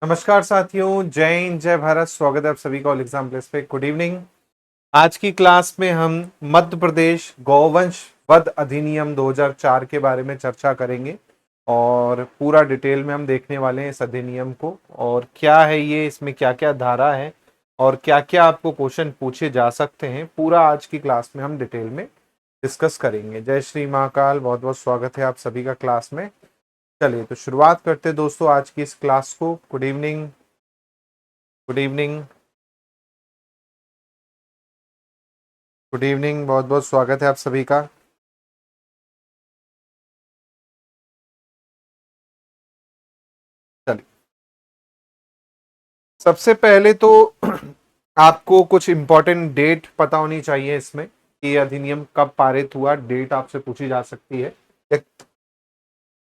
नमस्कार साथियों, जय हिंद, जय भारत। स्वागत है आप सभी का ऑल एग्जाम प्लेस पे। Good evening. आज की क्लास में हम मध्य प्रदेश गौवंश वध अधिनियम 2004 के बारे में चर्चा करेंगे और पूरा डिटेल में हम देखने वाले हैं इस अधिनियम को और क्या है ये, इसमें क्या क्या धारा है और क्या क्या आपको क्वेश्चन पूछे जा सकते हैं। पूरा आज की क्लास में हम डिटेल में डिस्कस करेंगे। जय श्री महाकाल, बहुत बहुत स्वागत है आप सभी का क्लास में। चलिए तो शुरुआत करते हैं दोस्तों आज की इस क्लास को। Good evening, good evening, good evening, बहुत बहुत स्वागत है आप सभी का। चलिए, सबसे पहले तो आपको कुछ इंपॉर्टेंट डेट पता होनी चाहिए इसमें कि ये अधिनियम कब पारित हुआ। डेट आपसे पूछी जा सकती है या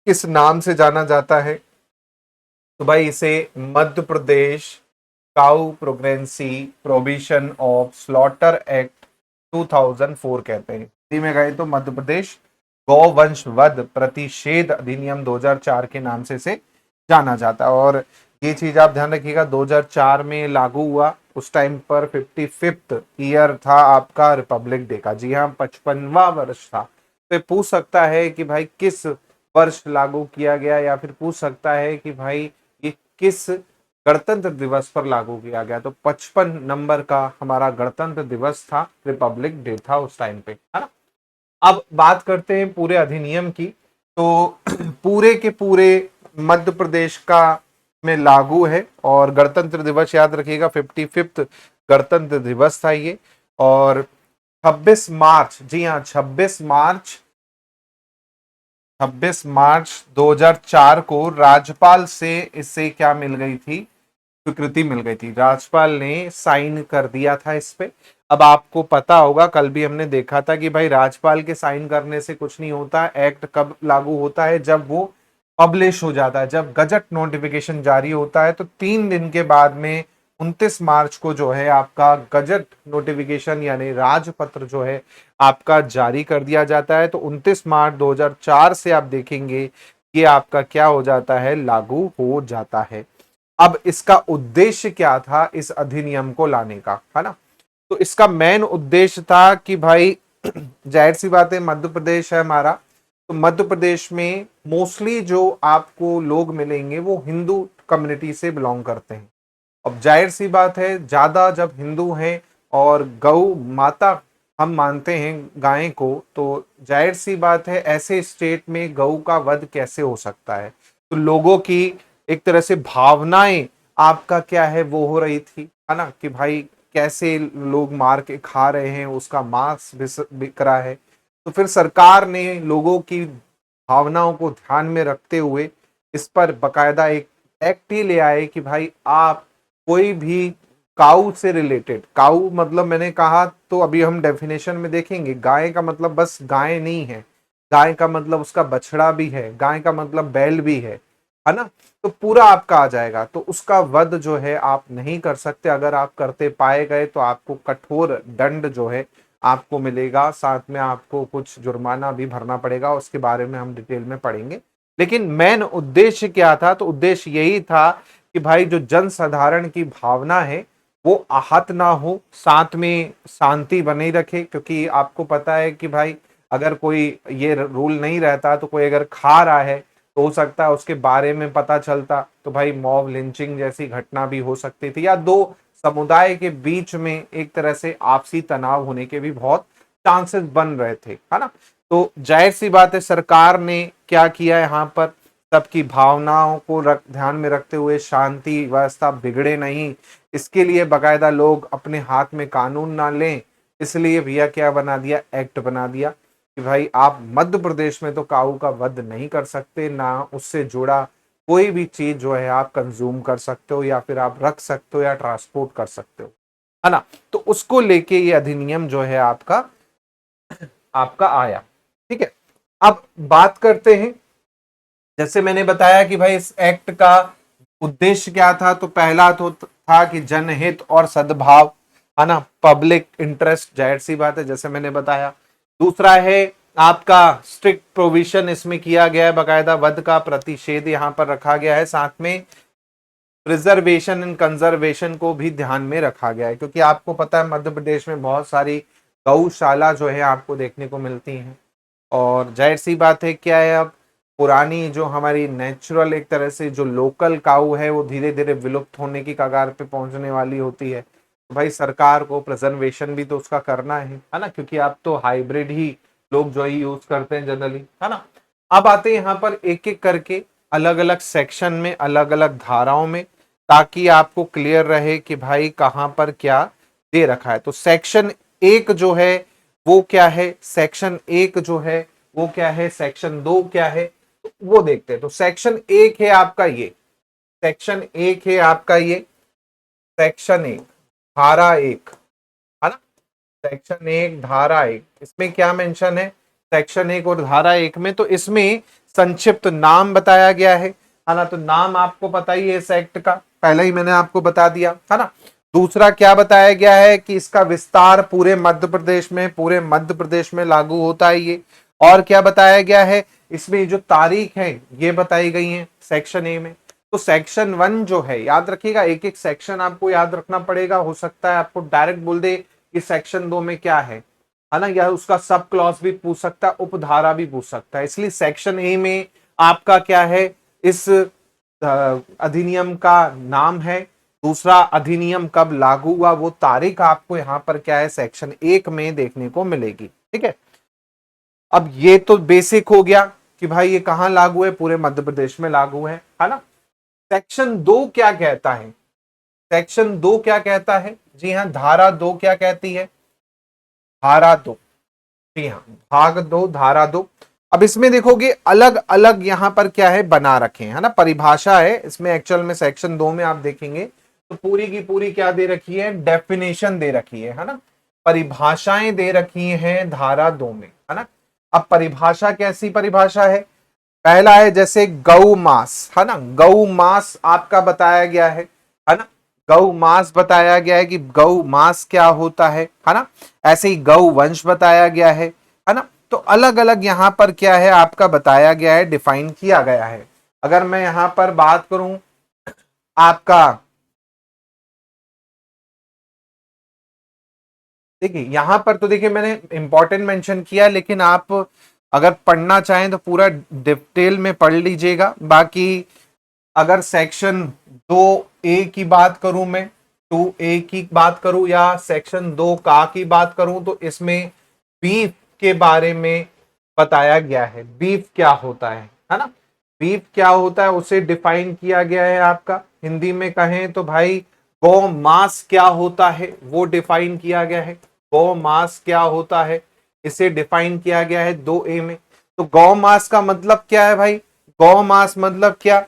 किस नाम से जाना जाता है। तो भाई इसे Madhya Pradesh cow progeny prohibition of slaughter act 2004 कहते हैं। हिंदी में गए तो मध्य प्रदेश गौवंश वध प्रतिषेध अधिनियम 2004 के नाम से इसे जाना जाता है। और ये चीज आप ध्यान रखिएगा, 2004 में लागू हुआ। उस टाइम पर 55th ईयर था आपका रिपब्लिक डे का। जी हाँ, 55वां वर्ष था। तो ये पूछ सकता है कि भाई किस वर्ष लागू किया गया, या फिर पूछ सकता है कि भाई ये किस गणतंत्र दिवस पर लागू किया गया। तो 55 नंबर का हमारा गणतंत्र दिवस था, रिपब्लिक डे था उस टाइम पे, है ना। अब बात करते हैं पूरे अधिनियम की। तो पूरे के पूरे मध्य प्रदेश का में लागू है और गणतंत्र दिवस याद रखिएगा 55th गणतंत्र दिवस था ये। और 26 मार्च, जी हाँ 26 मार्च 2004 को राज्यपाल से इससे क्या मिल गई थी, स्वीकृति मिल गई थी। राज्यपाल ने साइन कर दिया था इस पे। अब आपको पता होगा, कल भी हमने देखा था कि भाई राज्यपाल के साइन करने से कुछ नहीं होता। एक्ट कब लागू होता है, जब वो पब्लिश हो जाता है, जब गजट नोटिफिकेशन जारी होता है। तो 3 दिन के बाद में 29 मार्च को जो है आपका गजट नोटिफिकेशन यानी राजपत्र जो है आपका जारी कर दिया जाता है। तो 29 मार्च 2004 से आप देखेंगे कि आपका क्या हो जाता है, लागू हो जाता है। अब इसका उद्देश्य क्या था इस अधिनियम को लाने का, है ना। तो इसका मेन उद्देश्य था कि भाई जाहिर सी बात है, मध्य प्रदेश है हमारा। तो मध्य प्रदेश में मोस्टली जो आपको लोग मिलेंगे वो हिंदू कम्युनिटी से बिलोंग करते हैं। अब जाहिर सी बात है, ज्यादा जब हिंदू हैं और गौ माता हम मानते हैं गाय को, तो जाहिर सी बात है ऐसे स्टेट में गौ का वध कैसे हो सकता है। तो लोगों की एक तरह से भावनाएं आपका क्या है वो हो रही थी, है ना, कि भाई कैसे लोग मार के खा रहे हैं, उसका मांस बिक रहा है। तो फिर सरकार ने लोगों की भावनाओं को ध्यान में रखते हुए इस पर बकायदा एक एक्ट ही ले आए कि भाई आप कोई भी काऊ से रिलेटेड, काऊ मतलब मैंने कहा तो अभी हम डेफिनेशन में देखेंगे, गाय का मतलब बस गाय नहीं है, गाय का मतलब उसका बछड़ा भी है, गाय का मतलब बैल भी है ना। तो पूरा आपका आ जाएगा। तो उसका वध जो है आप नहीं कर सकते। अगर आप करते पाए गए तो आपको कठोर दंड जो है आपको मिलेगा, साथ में आपको कुछ जुर्माना भी भरना पड़ेगा। उसके बारे में हम डिटेल में पढ़ेंगे। लेकिन मेन उद्देश्य क्या था, तो उद्देश्य यही था कि भाई जो जन साधारण की भावना है वो आहत ना हो, साथ में शांति बनी रखे। क्योंकि आपको पता है कि भाई अगर कोई ये रूल नहीं रहता तो कोई अगर खा रहा है तो हो सकता है उसके बारे में पता चलता तो भाई मॉब लिंचिंग जैसी घटना भी हो सकती थी, या दो समुदाय के बीच में एक तरह से आपसी तनाव होने के भी बहुत चांसेस बन रहे थे, है ना। तो जाहिर सी बात है, सरकार ने क्या किया यहाँ पर, सबकी भावनाओं को ध्यान में रखते हुए शांति व्यवस्था बिगड़े नहीं, इसके लिए बकायदा लोग अपने हाथ में कानून ना लें, इसलिए भैया क्या बना दिया, एक्ट बना दिया कि भाई आप मध्य प्रदेश में तो काऊ का वध नहीं कर सकते, ना उससे जुड़ा कोई भी चीज जो है आप कंज्यूम कर सकते हो, या फिर आप रख सकते हो या ट्रांसपोर्ट कर सकते हो, है ना। तो उसको लेके ये अधिनियम जो है आपका आपका आया। ठीक है। अब बात करते हैं, जैसे मैंने बताया कि भाई इस एक्ट का उद्देश्य क्या था। तो पहला तो था कि जनहित और सद्भाव, है ना, पब्लिक इंटरेस्ट, जाहिर सी बात है जैसे मैंने बताया। दूसरा है आपका स्ट्रिक्ट प्रोविजन इसमें किया गया है, बकायदा वध का प्रतिषेध यहां पर रखा गया है। साथ में प्रिजर्वेशन एंड कंजर्वेशन को भी ध्यान में रखा गया है, क्योंकि आपको पता है मध्य प्रदेश में बहुत सारी गौशाला जो है आपको देखने को मिलती हैं, और जाहिर सी बात है क्या है, अब पुरानी जो हमारी नेचुरल एक तरह से जो लोकल काऊ है वो धीरे धीरे विलुप्त होने की कगार पे पहुंचने वाली होती है। तो भाई सरकार को प्रिजर्वेशन भी तो उसका करना है ना, क्योंकि आप तो हाइब्रिड ही लोग जो है यूज करते हैं जनरली, है ना। अब आते हैं यहाँ पर एक एक करके अलग अलग सेक्शन में, अलग अलग धाराओं में, ताकि आपको क्लियर रहे कि भाई कहां पर क्या दे रखा है। तो सेक्शन एक जो है वो क्या है, सेक्शन एक जो है वो क्या है, सेक्शन दो क्या है, तो वो देखते हैं। तो सेक्शन एक है आपका ये, सेक्शन एक है आपका ये, सेक्शन एक धारा एक, है ना। सेक्शन एक धारा एक, इसमें क्या मेंशन है, सेक्शन एक और धारा एक में, तो इसमें संक्षिप्त नाम बताया गया है ना। तो नाम आपको पता ही है इस एक्ट का, पहले ही मैंने आपको बता दिया, है ना। दूसरा क्या बताया गया है कि इसका विस्तार पूरे मध्य प्रदेश में, पूरे मध्य प्रदेश में लागू होता है ये। और क्या बताया गया है, इसमें जो तारीख है ये बताई गई है सेक्शन ए में। तो सेक्शन वन जो है, याद रखिएगा, एक एक सेक्शन आपको याद रखना पड़ेगा। हो सकता है आपको डायरेक्ट बोल दे कि सेक्शन दो में क्या है ना, या उसका सब क्लॉज भी पूछ सकता है, उपधारा भी पूछ सकता है। इसलिए सेक्शन ए में आपका क्या है, इस अधिनियम का नाम है। दूसरा, अधिनियम कब लागू हुआ वो तारीख आपको यहां पर क्या है, सेक्शन एक में देखने को मिलेगी। ठीक है, अब ये तो बेसिक हो गया कि भाई ये कहां लागू है, पूरे मध्य प्रदेश में लागू है ना। सेक्शन दो क्या कहता है, सेक्शन दो क्या कहता है, जी हाँ, धारा दो क्या कहती है, धारा दो, जी हाँ, भाग दो, धारा दो। अब इसमें देखोगे अलग अलग यहां पर क्या है बना रखे हैं, है ना, परिभाषा है इसमें। एक्चुअल में सेक्शन दो में आप देखेंगे तो पूरी की पूरी क्या दे रखी है, डेफिनेशन दे रखी है ना, परिभाषाएं दे रखी हैं धारा दो में, है ना। अब परिभाषा कैसी परिभाषा है, पहला है जैसे गौ मास, है ना, गौ मास आपका बताया गया है ना। गौ मास बताया गया है कि गौ मास क्या होता है ना। ऐसे ही गौ वंश बताया गया है ना। तो अलग अलग यहां पर क्या है आपका बताया गया है, डिफाइन किया गया है। अगर मैं यहां पर बात करूं आपका, देखिए यहां पर तो देखिए मैंने इंपॉर्टेंट मेंशन किया, लेकिन आप अगर पढ़ना चाहें तो पूरा डिटेल में पढ़ लीजिएगा। बाकी अगर सेक्शन दो ए की बात करूं, मैं टू ए की बात करूं या सेक्शन दो का की बात करूं, तो इसमें बीफ के बारे में बताया गया है। बीफ क्या होता है ना, बीफ क्या होता है उसे डिफाइन किया गया है आपका। हिंदी में कहें तो भाई गौ मांस क्या होता है वो डिफाइन किया गया है। गौ मांस क्या होता है इसे डिफाइन किया गया है दो ए में। तो गौ मांस का मतलब क्या है भाई, गौ मांस मतलब क्या,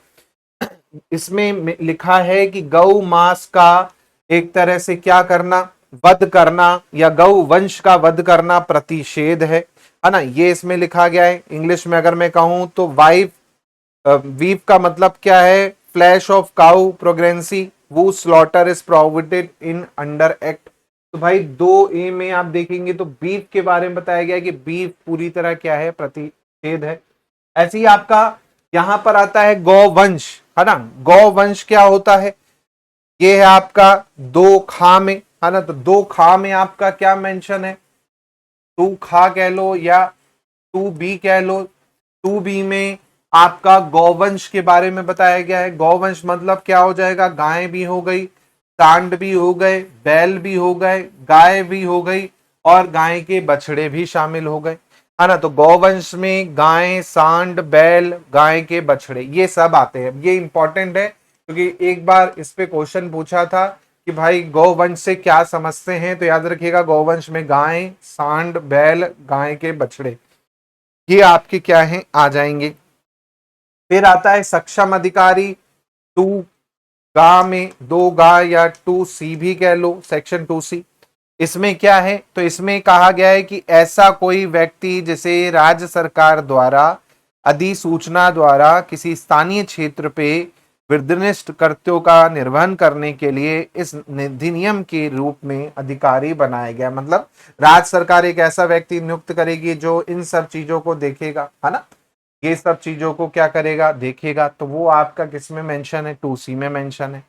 इसमें लिखा है कि गौ मांस का एक तरह से क्या करना, वध करना, या गौ वंश का वध करना प्रतिषेध है ना। ये इसमें लिखा गया है। इंग्लिश में अगर मैं कहूं तो वाइफ वीव का मतलब क्या है, फ्लैश ऑफ काउ प्रोग्रेंसी वो slaughter is prohibited in under act. तो भाई दो ए में आप देखेंगे तो बीफ के बारे में बताया गया है कि बीफ पूरी तरह क्या है, प्रतिषेध है। ऐसे ही आपका यहां पर आता है गौवंश, है ना। गौवंश क्या होता है, ये है आपका दो खा में, है ना। तो दो खा में आपका क्या मेंशन है, टू खा कह लो या टू बी कह लो। टू बी में आपका गौवंश के बारे में बताया गया है। गौवंश मतलब क्या हो जाएगा, गाय भी हो गई, सांड भी हो गए, बैल भी हो गए, गाय भी हो गई, और गाय के बछड़े भी शामिल हो गए, है ना। तो गौवंश में गाय, सांड, बैल, गाय के बछड़े ये सब आते हैं। ये इंपॉर्टेंट है क्योंकि एक बार इस पे क्वेश्चन पूछा था कि भाई गौवंश से क्या समझते हैं, तो याद रखिएगा गौवंश में गाय, सांड, बैल, गाय के बछड़े ये आपके क्या हैं आ जाएंगे। फिर आता है सक्षम अधिकारी, टू गा में दो गा या टू सी भी कह लो, सेक्शन टू सी। इसमें क्या है, तो इसमें कहा गया है कि ऐसा कोई व्यक्ति जिसे राज्य सरकार द्वारा अधिसूचना द्वारा किसी स्थानीय क्षेत्र पे निर्दिष्ट कर्तव्यों का निर्वहन करने के लिए इस अधिनियम के रूप में अधिकारी बनाया गया। मतलब राज्य सरकार एक ऐसा व्यक्ति नियुक्त करेगी जो इन सब चीजों को देखेगा, है ना। ये सब चीजों को क्या करेगा, देखेगा, तो वो आपका किस में मेंशन है, 2C में मेंशन है।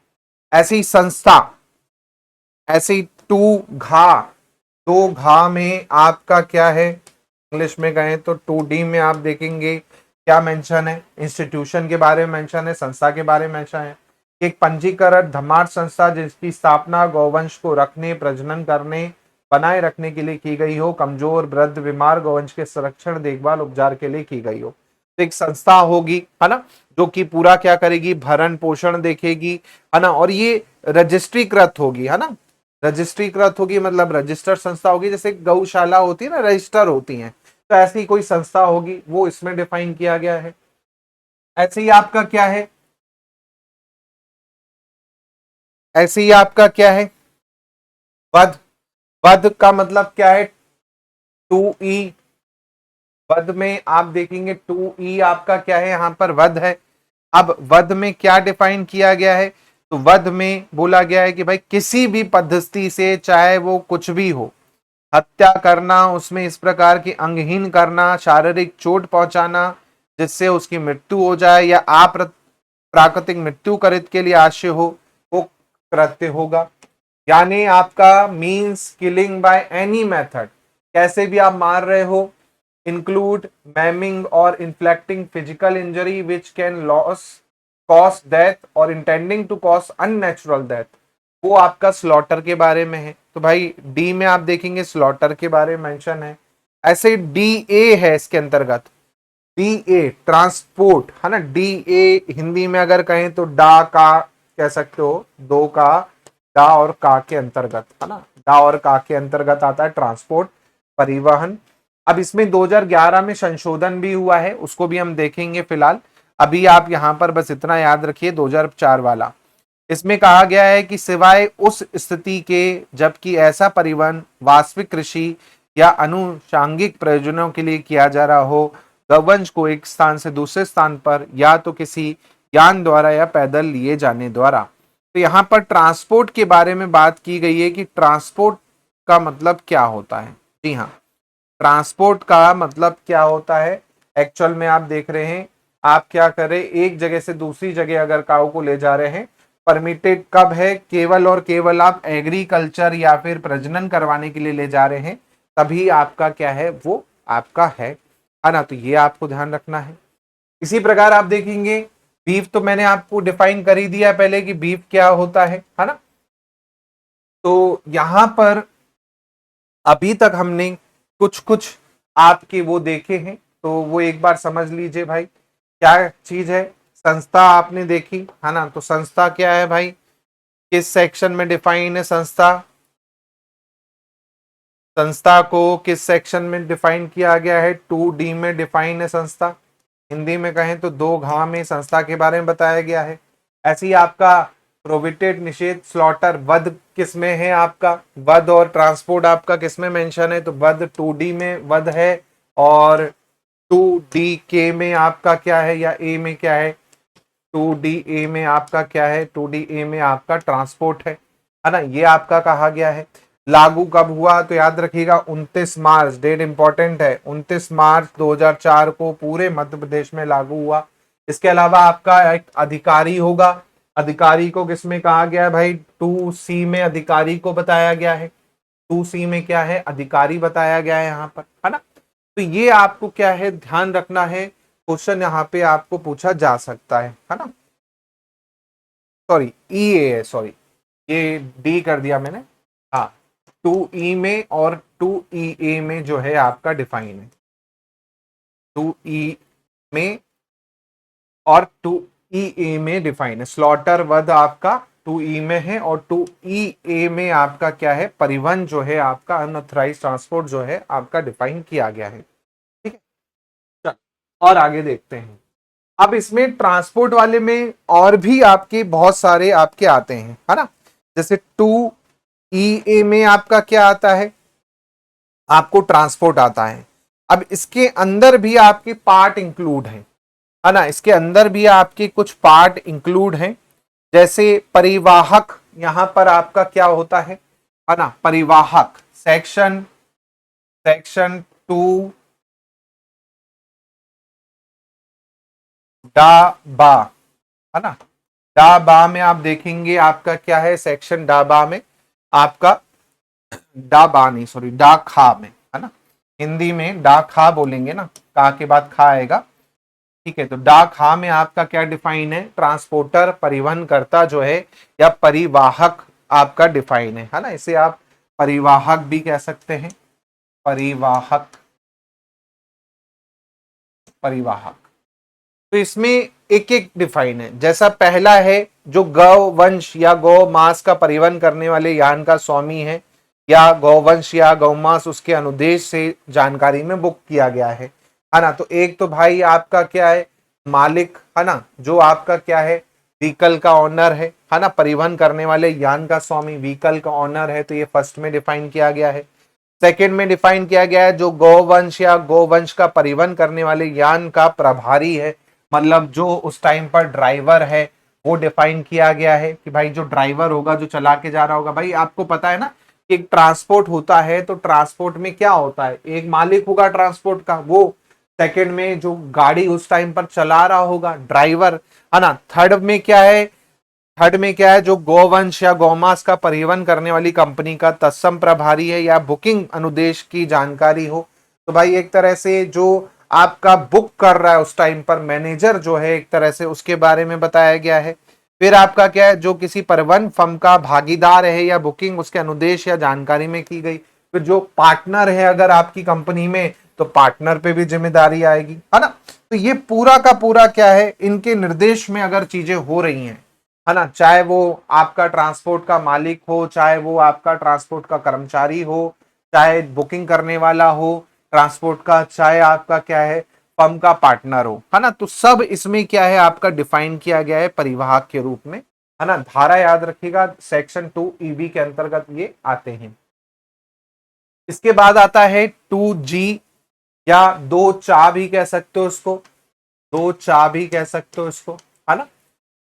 ऐसी संस्था, ऐसी टू घा, दो घा में आपका क्या है, इंग्लिश में कहें तो 2D में आप देखेंगे क्या मेंशन है, इंस्टीट्यूशन के बारे में मेंशन है, संस्था के बारे में मेंशन है। एक पंजीकृत धर्मार्थ संस्था जिसकी स्थापना गौवंश को रखने, प्रजनन करने, बनाए रखने के लिए की गई हो, कमजोर, वृद्ध, बीमार गौवंश के संरक्षण, देखभाल, उपचार के लिए की गई हो। तो एक संस्था होगी, है ना, जो कि पूरा क्या करेगी, भरण पोषण देखेगी, है ना, और ये रजिस्ट्रीकृत होगी, है ना, रजिस्ट्रीकृत होगी मतलब रजिस्टर्ड संस्था होगी, जैसे गौशाला होती है ना, रजिस्टर होती है, तो ऐसी कोई संस्था होगी, वो इसमें डिफाइन किया गया है। ऐसे ही आपका क्या है, ऐसे ही आपका क्या है, वध, वध का मतलब क्या है, 2E, वध में आप देखेंगे 2E आपका क्या है, यहां पर वध है। अब वध में क्या डिफाइन किया गया है, तो वध में बोला गया है कि भाई किसी भी पद्धति से, चाहे वो कुछ भी हो, हत्या करना, उसमें इस प्रकार की अंगहीन करना, शारीरिक चोट पहुंचाना जिससे उसकी मृत्यु हो जाए, या प्राकृतिक मृत्यु कृत के लिए आशय हो, वो कृत्य होगा। यानी आपका means killing by any method, कैसे भी आप मार रहे हो, इंक्लूड मैमिंग और inflicting physical injury which can loss cause death और intending to cause unnatural death, वो आपका स्लॉटर के बारे में है। तो भाई डी में आप देखेंगे स्लॉटर के बारे में मेंशन है। ऐसे डी ए है इसके अंतर्गत, डी ए ट्रांसपोर्ट, है ना, डी ए हिंदी में अगर कहें तो डा का कह सकते हो, दो का, डा और का के अंतर्गत, है ना, डा और का के अंतर्गत आता है ट्रांसपोर्ट, परिवहन। अब इसमें 2011 में संशोधन भी हुआ है, उसको भी हम देखेंगे फिलहाल। अभी आप यहां पर बस इतना याद रखिए 2004 वाला, इसमें कहा गया है कि सिवाय उस स्थिति के जबकि ऐसा परिवहन वास्तविक कृषि या अनुषांगिक प्रयोजनों के लिए किया जा रहा हो, गौवंश को एक स्थान से दूसरे स्थान पर या तो किसी यान द्वारा या पैदल लिए जाने द्वारा। तो यहाँ पर ट्रांसपोर्ट के बारे में बात की गई है कि ट्रांसपोर्ट का मतलब क्या होता है। जी हाँ, ट्रांसपोर्ट का मतलब क्या होता है, एक्चुअल में आप देख रहे हैं, आप क्या करें, एक जगह से दूसरी जगह अगर काऊ को ले जा रहे हैं, परमिटेड कब है, केवल और केवल आप एग्रीकल्चर या फिर प्रजनन करवाने के लिए ले जा रहे हैं, तभी आपका क्या है, वो आपका है ना, तो ये आपको ध्यान रखना है। इसी प्रकार आप देखेंगे बीफ, तो मैंने आपको डिफाइन कर ही दिया पहले कि बीफ क्या होता है ना। तो यहां पर अभी तक हमने कुछ कुछ आपके वो देखे हैं, तो वो एक बार समझ लीजिए भाई क्या चीज है। संस्था आपने देखी, है ना, तो संस्था क्या है भाई, किस सेक्शन में डिफाइन है संस्था, संस्था को किस सेक्शन में डिफाइन किया गया है, 2D में डिफाइन है संस्था। हिंदी में कहें तो 2 घा में संस्था के बारे में बताया गया है। ऐसे ही आपका प्रोहिबिटेड, निषेध, स्लॉटर, वध किस में है आपका, वध और ट्रांसपोर्ट आपका किस में मेंशन है, तो वध 2D में वध है, और 2D में आपका क्या है, या ए में क्या है, 2D में आपका क्या है, 2D में आपका ट्रांसपोर्ट है ना, ये आपका कहा गया है। लागू कब हुआ, तो याद रखिएगा 29 मार्च, डेट इंपॉर्टेंट है, 29 मार्च 2004 को पूरे मध्य प्रदेश में लागू हुआ। इसके अलावा आपका एक अधिकारी होगा, अधिकारी को किसमें कहा गया है भाई, 2C में अधिकारी को बताया गया है, 2C में क्या है, अधिकारी बताया गया है यहाँ पर, है ना। तो ये आपको क्या है ध्यान रखना है, क्वेश्चन यहाँ पे आपको पूछा जा सकता है ना। सॉरी ई ए है, सॉरी ये डी कर दिया मैंने, हाँ, 2E में और 2EA में जो है आपका डिफाइन है, 2E में और 2EA में डिफाइन है, स्लॉटर वध आपका 2E में है, और 2EA में आपका क्या है, परिवहन जो है आपका, अनऑथराइज ट्रांसपोर्ट जो है आपका डिफाइन किया गया है। ठीक है, चल और आगे देखते हैं। अब इसमें ट्रांसपोर्ट वाले में और भी आपके बहुत सारे आपके आते हैं, है ना, जैसे 2EA में आपका क्या आता है, आपको ट्रांसपोर्ट आता है। अब इसके अंदर भी आपके पार्ट इंक्लूड है ना, इसके अंदर भी आपके कुछ पार्ट इंक्लूड हैं, जैसे परिवाहक, यहां पर आपका क्या होता है ना, परिवाहक, सेक्शन सेक्शन 2 डा बा, है ना। डा बा में आप देखेंगे आपका क्या है, सेक्शन डा बा में आपका डा बा नहीं, सॉरी, डा खा में, है ना। हिंदी में डा खा बोलेंगे ना, का के बाद खा आएगा, ठीक है। तो डा खा में आपका क्या डिफाइन है, ट्रांसपोर्टर, परिवहन करता जो है, या परिवाहक आपका डिफाइन है ना। इसे आप परिवाहक भी कह सकते हैं, परिवाहक, परिवाहक। तो इसमें एक एक डिफाइन है। जैसा पहला है, जो गौ वंश या गौ मांस का परिवहन करने वाले यान का स्वामी है, या गौवंश या गौमांस उसके अनुदेश से जानकारी में बुक किया गया है ना। तो एक तो भाई आपका क्या है, मालिक, है ना, जो आपका क्या है, व्हीकल का ऑनर है ना, परिवहन करने वाले यान का स्वामी व्हीकल का ऑनर है, तो ये फर्स्ट में डिफाइन किया गया है। सेकंड में डिफाइन किया गया है, जो गौवंश या गौवंश का परिवहन करने वाले यान का प्रभारी है, मतलब जो उस टाइम पर ड्राइवर है, वो डिफाइन किया गया है कि भाई जो ड्राइवर होगा, जो चला के जा रहा होगा। भाई आपको पता है ना, एक ट्रांसपोर्ट होता है तो ट्रांसपोर्ट में क्या होता है, एक मालिक होगा ट्रांसपोर्ट का, वो सेकंड में जो गाड़ी उस टाइम पर चला रहा होगा, ड्राइवर, है ना। थर्ड में क्या है, थर्ड में क्या है, जो गोवंश या गौमांस का परिवहन करने वाली कंपनी का तत्सम प्रभारी है, या बुकिंग अनुदेश की जानकारी हो। तो भाई एक तरह से जो आपका बुक कर रहा है उस टाइम पर मैनेजर जो है, एक तरह से उसके बारे में बताया गया है। फिर आपका क्या है, जो किसी परिवहन फर्म का भागीदार है, या बुकिंग उसके अनुदेश या जानकारी में की गई। फिर जो पार्टनर है अगर आपकी कंपनी में, तो पार्टनर पे भी जिम्मेदारी आएगी, है ना। तो ये पूरा का पूरा क्या है, इनके निर्देश में अगर चीजें हो रही हैं, है ना, चाहे वो आपका ट्रांसपोर्ट का मालिक हो, चाहे वो आपका ट्रांसपोर्ट का कर्मचारी हो, चाहे बुकिंग करने वाला हो ट्रांसपोर्ट का, चाहे आपका क्या है, फर्म का पार्टनर हो, है ना। तो सब इसमें क्या है आपका डिफाइन किया गया है परिवाहक के रूप में, है ना। धारा याद रखिएगा, सेक्शन 2 EB के अंतर्गत ये आते हैं। इसके बाद आता है 2G, या दो चा भी कह सकते हो इसको, दो चा भी कह सकते हो इसको, है ना।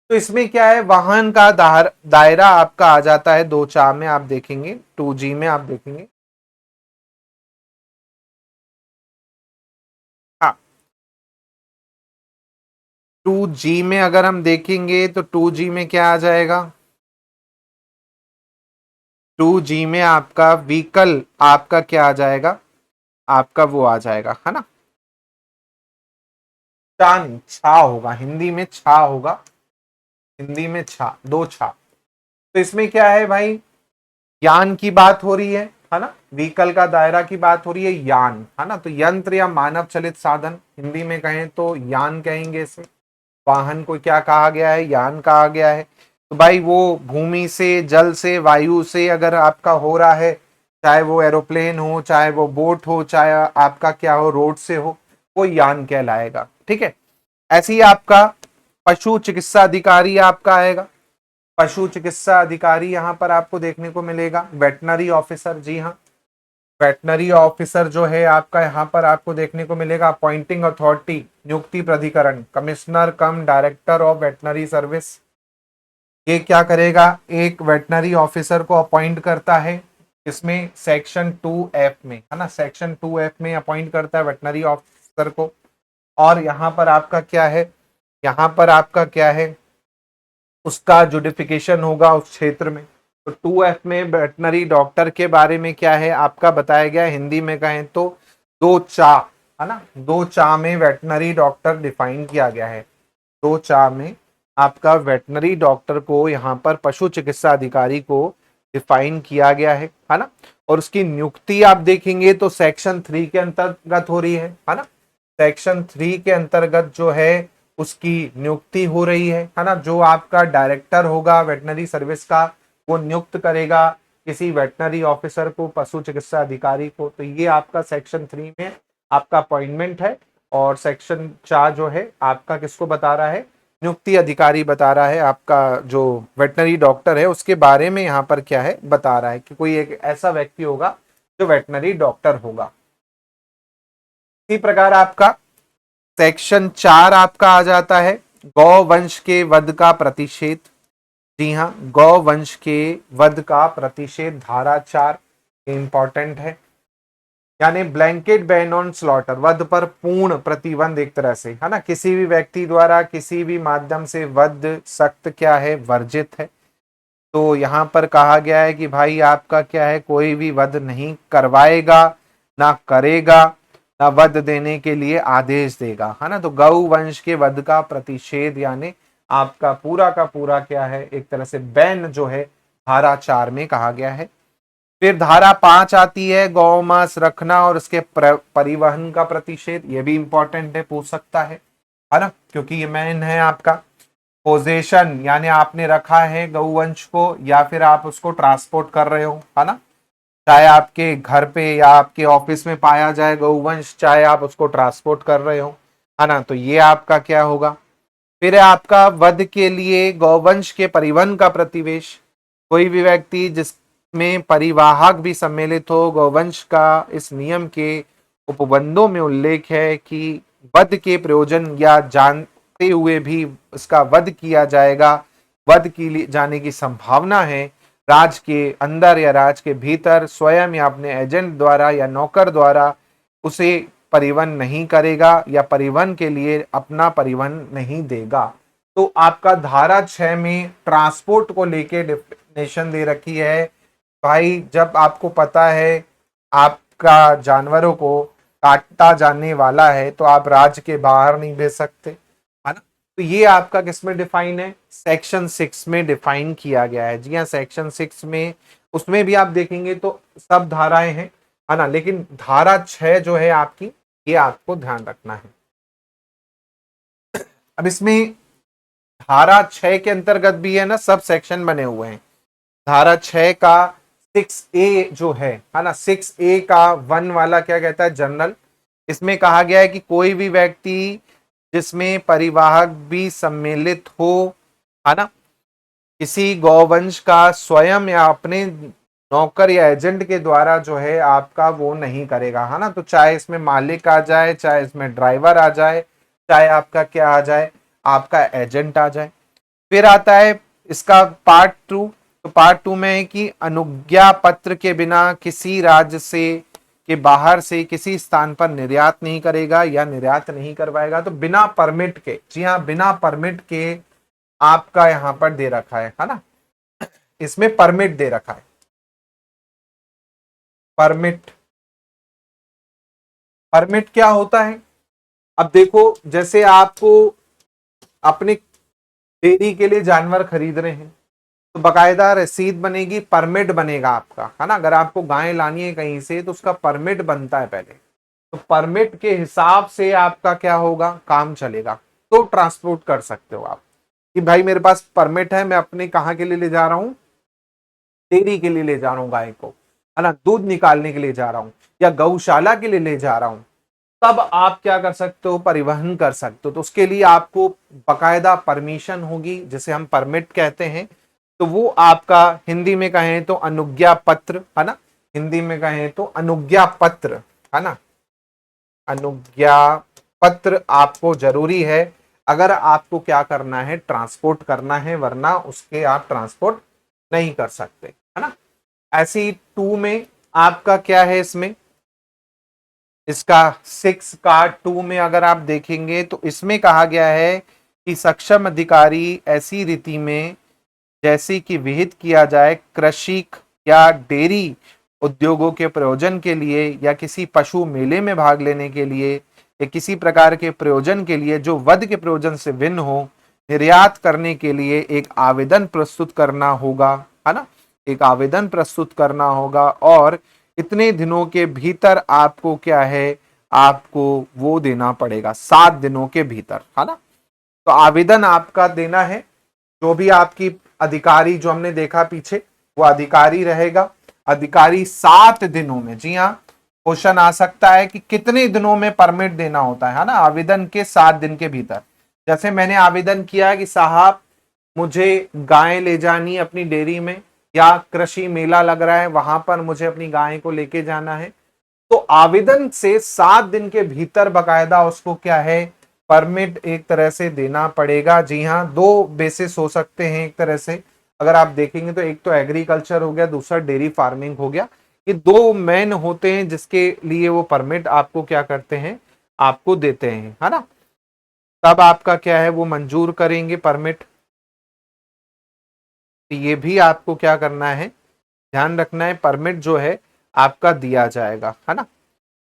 तो इसमें क्या है, वाहन का दायरा आपका आ जाता है 2 चा में, आप देखेंगे 2G में आप देखेंगे। हाँ, 2G में अगर हम देखेंगे तो 2G में क्या आ जाएगा, 2G में आपका व्हीकल आपका क्या आ जाएगा, आपका वो आ जाएगा, है ना। चा नहीं, छा होगा, हिंदी में छा होगा, हिंदी में छा, 2 छा। तो इसमें क्या है भाई, यान की बात हो रही है ना, व्हीकल का दायरा की बात हो रही है, यान, है ना। तो यंत्र या मानव चलित साधन, हिंदी में कहें तो यान कहेंगे इसे। वाहन को क्या कहा गया है, यान कहा गया है। तो भाई वो भूमि से, जल से, वायु से अगर आपका हो रहा है, चाहे वो एरोप्लेन हो, चाहे वो बोट हो, चाहे आपका क्या हो, रोड से हो, वो यान कहलाएगा, ठीक है। ऐसे ही आपका पशु चिकित्सा अधिकारी आपका आएगा। पशु चिकित्सा अधिकारी यहाँ पर आपको देखने को मिलेगा, वेटनरी ऑफिसर, जी हाँ, वेटनरी ऑफिसर जो है आपका यहाँ पर आपको देखने को मिलेगा। अपॉइंटिंग अथॉरिटी, नियुक्ति प्राधिकरण, commissioner come director of veterinary service, ये क्या करेगा, एक वेटनरी ऑफिसर को अपॉइंट करता है, इसमें सेक्शन 2F में, है ना, सेक्शन 2F में अपॉइंट करता है वेटनरी ऑफिसर को। और यहाँ पर आपका क्या है, यहाँ पर आपका क्या है, उसका जुडिफिकेशन होगा उस क्षेत्र में। तो 2F में वेटनरी डॉक्टर के बारे में क्या है आपका बताया गया है, हिंदी में कहें तो 2 चा, है ना, 2 चा में वेटनरी डॉक्टर डिफाइन किया गया है। 2 चा में आपका वेटनरी डॉक्टर को, यहाँ पर पशु चिकित्सा अधिकारी को डिफाइन किया गया है ना। और उसकी नियुक्ति आप देखेंगे तो सेक्शन 3 के अंतर्गत हो रही है ना। सेक्शन 3 के अंतर्गत जो है उसकी नियुक्ति हो रही है ना। जो आपका डायरेक्टर होगा वेटनरी सर्विस का, वो नियुक्त करेगा किसी वेटनरी ऑफिसर को, पशु चिकित्सा अधिकारी को। तो ये आपका सेक्शन 3 में आपका अपॉइंटमेंट है। और सेक्शन 4 जो है आपका किसको बता रहा है, नियुक्ति अधिकारी बता रहा है, आपका जो वेटनरी डॉक्टर है उसके बारे में यहाँ पर क्या है बता रहा है कि कोई एक ऐसा व्यक्ति होगा जो वेटनरी डॉक्टर होगा। इसी प्रकार आपका सेक्शन 4 आपका आ जाता है गौ वंश के वध का प्रतिषेध। जी हाँ, गौ वंश के वध का प्रतिषेध, धारा 4 इंपॉर्टेंट है। यानी ब्लैंकेट बैन ऑन स्लॉटर, वध पर पूर्ण प्रतिबंध एक तरह से, है ना, किसी भी व्यक्ति द्वारा किसी भी माध्यम से वध सख्त क्या है, वर्जित है। तो यहाँ पर कहा गया है कि भाई आपका क्या है, कोई भी वध नहीं करवाएगा, ना करेगा, ना वध देने के लिए आदेश देगा, है ना। तो गौ वंश के वध का प्रतिषेध यानी आपका पूरा का पूरा क्या है, एक तरह से बैन जो है धारा 4 में कहा गया है। फिर धारा 5 आती है गौ मांस रखना और उसके परिवहन का प्रतिषेध। ये भी इंपॉर्टेंट है, पूछ सकता है ना, क्योंकि ये मेन है आपका। पोजेशन यानी आपने रखा है गौवंश को या फिर आप उसको ट्रांसपोर्ट कर रहे हो, है ना, चाहे आपके घर पे या आपके ऑफिस में पाया जाए गौवंश, चाहे आप उसको ट्रांसपोर्ट कर रहे हो, है ना, तो ये आपका क्या होगा। फिर है आपका वध के लिए गौवंश के परिवहन का प्रतिवेश। कोई भी व्यक्ति जिसमें परिवाहक भी सम्मिलित हो गौवंश का, इस नियम के उपबंधों में उल्लेख है कि वध के प्रयोजन या जानते हुए भी इसका वध किया जाएगा, वध की जाने की संभावना है, राज्य के अंदर या राज्य के भीतर स्वयं या अपने एजेंट द्वारा या नौकर द्वारा उसे परिवहन नहीं करेगा या परिवहन के लिए अपना परिवहन नहीं देगा। तो आपका धारा 6 में ट्रांसपोर्ट को लेके डेफिनेशन दे रखी है। भाई जब आपको पता है आपका जानवरों को काटा जाने वाला है तो आप राज्य के बाहर नहीं भेज सकते, है ना। तो ये आपका किसमें डिफाइन है, सेक्शन 6 में डिफाइन किया गया है। जी हाँ, सेक्शन 6 में, उसमें भी आप देखेंगे तो सब धाराएं हैं, है ना, लेकिन धारा 6 जो है आपकी, ये आपको ध्यान रखना है। अब इसमें धारा 6 के अंतर्गत भी है ना, सब सेक्शन बने हुए हैं। धारा 6 का 6A जो है ना, 6A का 1 वाला क्या कहता है, जनरल। इसमें कहा गया है कि कोई भी व्यक्ति जिसमें परिवाहक भी सम्मिलित हो, है ना, किसी गौवंश का स्वयं या अपने नौकर या एजेंट के द्वारा जो है आपका वो नहीं करेगा, है ना। तो चाहे इसमें मालिक आ जाए, चाहे इसमें ड्राइवर आ जाए, चाहे आपका क्या आ जाए, आपका एजेंट आ जाए। फिर आता है इसका पार्ट 2। तो पार्ट 2 में है कि अनुज्ञा पत्र के बिना किसी राज्य से के बाहर से किसी स्थान पर निर्यात नहीं करेगा या निर्यात नहीं करवाएगा। तो बिना परमिट के, जी हाँ, बिना परमिट के आपका यहां पर दे रखा है ना, इसमें परमिट दे रखा है। परमिट, परमिट क्या होता है, अब देखो जैसे आपको अपने डेयरी के लिए जानवर खरीद रहे हैं तो बकायदा रसीद बनेगी, परमिट बनेगा आपका, है ना। अगर आपको गाय लानी है कहीं से तो उसका परमिट बनता है पहले, तो परमिट के हिसाब से आपका क्या होगा, काम चलेगा। तो ट्रांसपोर्ट कर सकते हो आप कि भाई मेरे पास परमिट है, मैं अपने कहाँ के लिए ले जा रहा हूँ, डेयरी के लिए ले जा रहा हूँ गाय को, है ना, दूध निकालने के लिए जा रहा हूँ या गौशाला के लिए ले जा रहा हूँ, तब आप क्या कर सकते हो, परिवहन कर सकते हो। तो उसके लिए आपको बकायदा परमिशन होगी, जिसे हम परमिट कहते हैं। तो वो आपका हिंदी में कहें तो अनुज्ञा पत्र, है ना, हिंदी में कहें तो अनुज्ञा पत्र, है ना, अनुज्ञा पत्र आपको जरूरी है अगर आपको क्या करना है, ट्रांसपोर्ट करना है, वरना उसके आप ट्रांसपोर्ट नहीं कर सकते, है ना। ऐसी 2 में आपका क्या है, इसमें इसका 6 का 2 में अगर आप देखेंगे तो इसमें कहा गया है कि सक्षम अधिकारी ऐसी रीति में जैसी कि विहित किया जाए कृषि या डेयरी उद्योगों के प्रयोजन के लिए या किसी पशु मेले में भाग लेने के लिए या किसी प्रकार के प्रयोजन के लिए जो वध के प्रयोजन से भिन्न हो, निर्यात करने के लिए एक आवेदन प्रस्तुत करना होगा, है ना, एक आवेदन प्रस्तुत करना होगा और इतने दिनों के भीतर आपको क्या है, आपको वो देना पड़ेगा, 7 दिनों के भीतर, है ना। तो आवेदन आपका देना है, जो भी आपकी अधिकारी जो हमने देखा पीछे वो अधिकारी रहेगा, अधिकारी 7 दिनों में, जी हाँ, क्वेश्चन आ सकता है कि कितने दिनों में परमिट देना होता है ना, आवेदन के 7 दिन के भीतर। जैसे मैंने आवेदन किया कि साहब मुझे गाय ले जानी अपनी डेयरी में या कृषि मेला लग रहा है वहां पर मुझे अपनी गाय को लेके जाना है, तो आवेदन से 7 दिन के भीतर बकायदा उसको क्या है, परमिट एक तरह से देना पड़ेगा। जी हाँ, 2 बेसिस हो सकते हैं एक तरह से, अगर आप देखेंगे तो एक तो एग्रीकल्चर हो गया, दूसरा डेयरी फार्मिंग हो गया। ये दो मेन होते हैं जिसके लिए वो परमिट आपको क्या करते हैं, आपको देते हैं, है ना। तब आपका क्या है, वो मंजूर करेंगे परमिट। तो ये भी आपको क्या करना है, ध्यान रखना है, परमिट जो है आपका दिया जाएगा, है ना।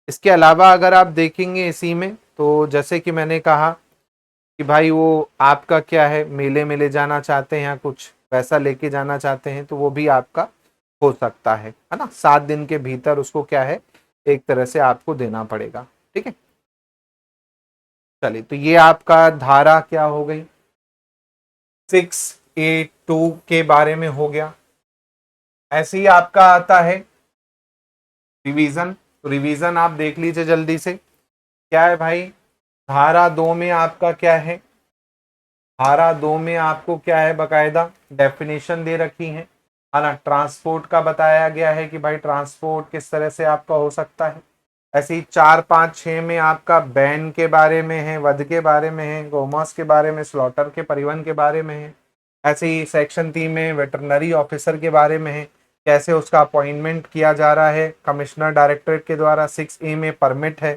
इसके अलावा अगर आप देखेंगे इसी में, तो जैसे कि मैंने कहा कि भाई वो आपका क्या है, मेले में ले जाना चाहते हैं या कुछ वैसा लेके जाना चाहते हैं, तो वो भी आपका हो सकता है ना। 7 दिन के भीतर उसको क्या है, एक तरह से आपको देना पड़ेगा, ठीक है। चलिए, तो ये आपका धारा क्या हो गई, 6A2 के बारे में हो गया। ऐसे ही आपका आता है रिवीजन। तो रिवीजन आप देख लीजिए जल्दी से, क्या है भाई, धारा 2 में आपका क्या है, धारा 2 में आपको क्या है, बकायदा डेफिनेशन दे रखी है ना। ट्रांसपोर्ट का बताया गया है कि भाई ट्रांसपोर्ट किस तरह से आपका हो सकता है। ऐसे ही 4, 5, 6 में आपका बैन के बारे में है, वध के बारे में है, गोमांस के बारे में, स्लॉटर के परिवहन के बारे में है। ऐसे ही सेक्शन 3 में वेटरनरी ऑफिसर के बारे में है, कैसे उसका अपॉइंटमेंट किया जा रहा है कमिश्नर डायरेक्टरेट के द्वारा। 6A में परमिट है,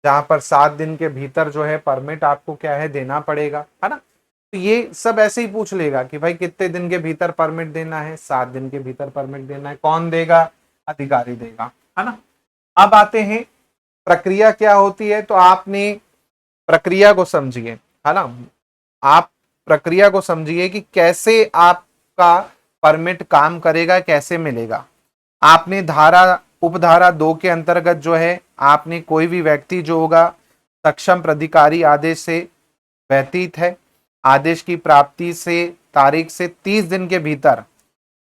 जहां पर 7 दिन के भीतर जो है परमिट आपको क्या है, देना पड़ेगा, है ना। तो ये सब ऐसे ही पूछ लेगा कि भाई कितने दिन के भीतर परमिट देना है, 7 दिन के भीतर परमिट देना है। कौन देगा, अधिकारी देगा, है ना। अब आते हैं प्रक्रिया क्या होती है, तो आपने प्रक्रिया को समझिए, है ना। आप प्रक्रिया को समझिए कि कैसे आपका परमिट काम करेगा, कैसे मिलेगा। आपने धारा उपधारा 2 के अंतर्गत जो है, आपने कोई भी व्यक्ति जो होगा सक्षम प्राधिकारी आदेश से व्यतीत है, आदेश की प्राप्ति से तारीख से 30 दिन के भीतर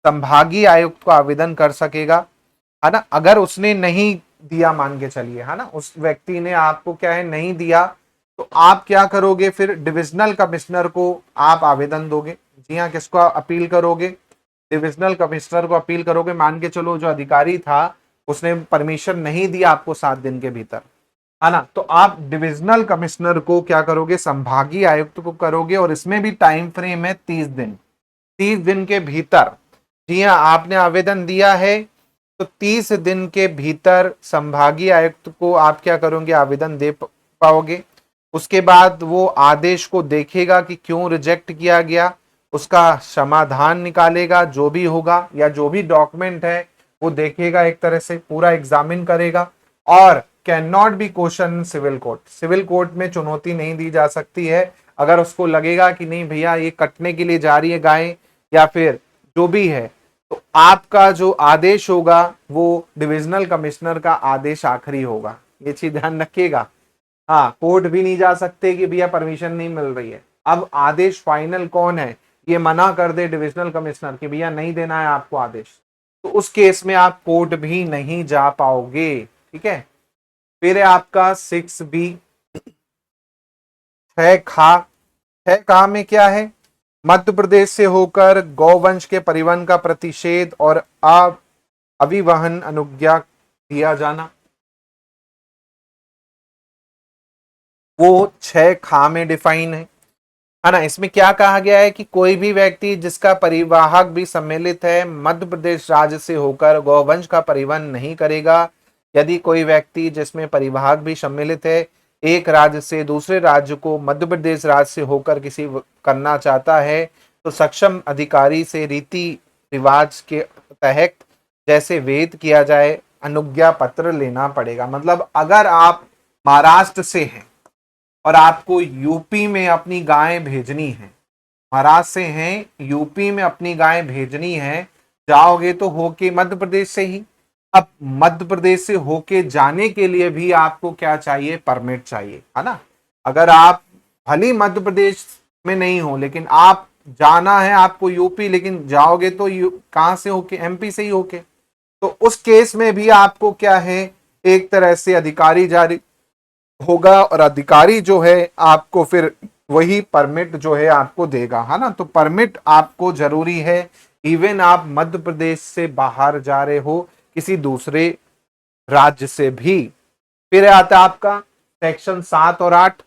संभागीय आयुक्त को आवेदन कर सकेगा, है ना। अगर उसने नहीं दिया, मान के चलिए, है ना, उस व्यक्ति ने आपको क्या है, नहीं दिया, तो आप क्या करोगे, फिर डिविजनल कमिश्नर को आप आवेदन दोगे। जी हाँ, किसको अपील करोगे, डिविजनल कमिश्नर को अपील करोगे। मान के चलो जो अधिकारी था उसने परमिशन नहीं दिया आपको 7 दिन के भीतर, है ना, तो आप डिविजनल कमिश्नर को क्या करोगे, संभागीय आयुक्त को करोगे। और इसमें भी टाइम फ्रेम है 30 दिन। 30 दिन के भीतर, जी हाँ, आपने आवेदन दिया है तो 30 दिन के भीतर संभागीय आयुक्त को आप क्या करोगे, आवेदन दे पाओगे। उसके बाद वो आदेश को देखेगा कि क्यों रिजेक्ट किया गया, उसका समाधान निकालेगा, जो भी होगा या जो भी डॉक्यूमेंट है वो देखेगा, एक तरह से पूरा एग्जामिन करेगा। और can not be question civil court, civil court में चुनौती नहीं दी जा सकती है। अगर उसको लगेगा कि नहीं भैया ये कटने के लिए जा रही है गाय या फिर जो भी है, तो आपका जो आदेश होगा वो डिविजनल कमिश्नर का आदेश आखिरी होगा, ये चीज ध्यान रखिएगा। हाँ, कोर्ट भी नहीं जा सकते कि भैया परमिशन नहीं मिल रही है। अब आदेश फाइनल कौन है, ये मना कर दे डिविजनल कमिश्नर कि भैया नहीं देना है आपको आदेश, तो उस केस में आप कोर्ट भी नहीं जा पाओगे, ठीक है। फिर है आपका 6B, 6 खा। 6 खा में क्या है, मध्य प्रदेश से होकर गौवंश के परिवहन का प्रतिषेध और अभिवहन अनुज्ञा दिया जाना, वो 6 खा में डिफाइन है ना। इसमें क्या कहा गया है कि कोई भी व्यक्ति जिसका परिवाहक भी सम्मिलित है मध्य प्रदेश राज्य से होकर गौवंश का परिवहन नहीं करेगा। यदि कोई व्यक्ति जिसमें परिवाहक भी सम्मिलित है एक राज्य से दूसरे राज्य को मध्य प्रदेश राज्य से होकर किसी करना चाहता है, तो सक्षम अधिकारी से रीति रिवाज के तहत जैसे वेद किया जाए अनुज्ञा पत्र लेना पड़ेगा। मतलब अगर आप महाराष्ट्र से हैं और आपको यूपी में अपनी गाय भेजनी है, महाराष्ट्र से हैं यूपी में अपनी गाय भेजनी है, जाओगे तो होके मध्य प्रदेश से ही। अब मध्य प्रदेश से होके जाने के लिए भी आपको क्या चाहिए, परमिट चाहिए, है ना। अगर आप भली मध्य प्रदेश में नहीं हो लेकिन आप जाना है आपको यूपी, लेकिन जाओगे तो कहां से होके, MP से ही होके, तो उस केस में भी आपको क्या है, एक तरह से अधिकारी जारी होगा और अधिकारी जो है आपको फिर वही परमिट जो है आपको देगा, है ना। तो परमिट आपको जरूरी है, इवन आप मध्य प्रदेश से बाहर जा रहे हो किसी दूसरे राज्य से भी। फिर आता आपका सेक्शन 7 और 8।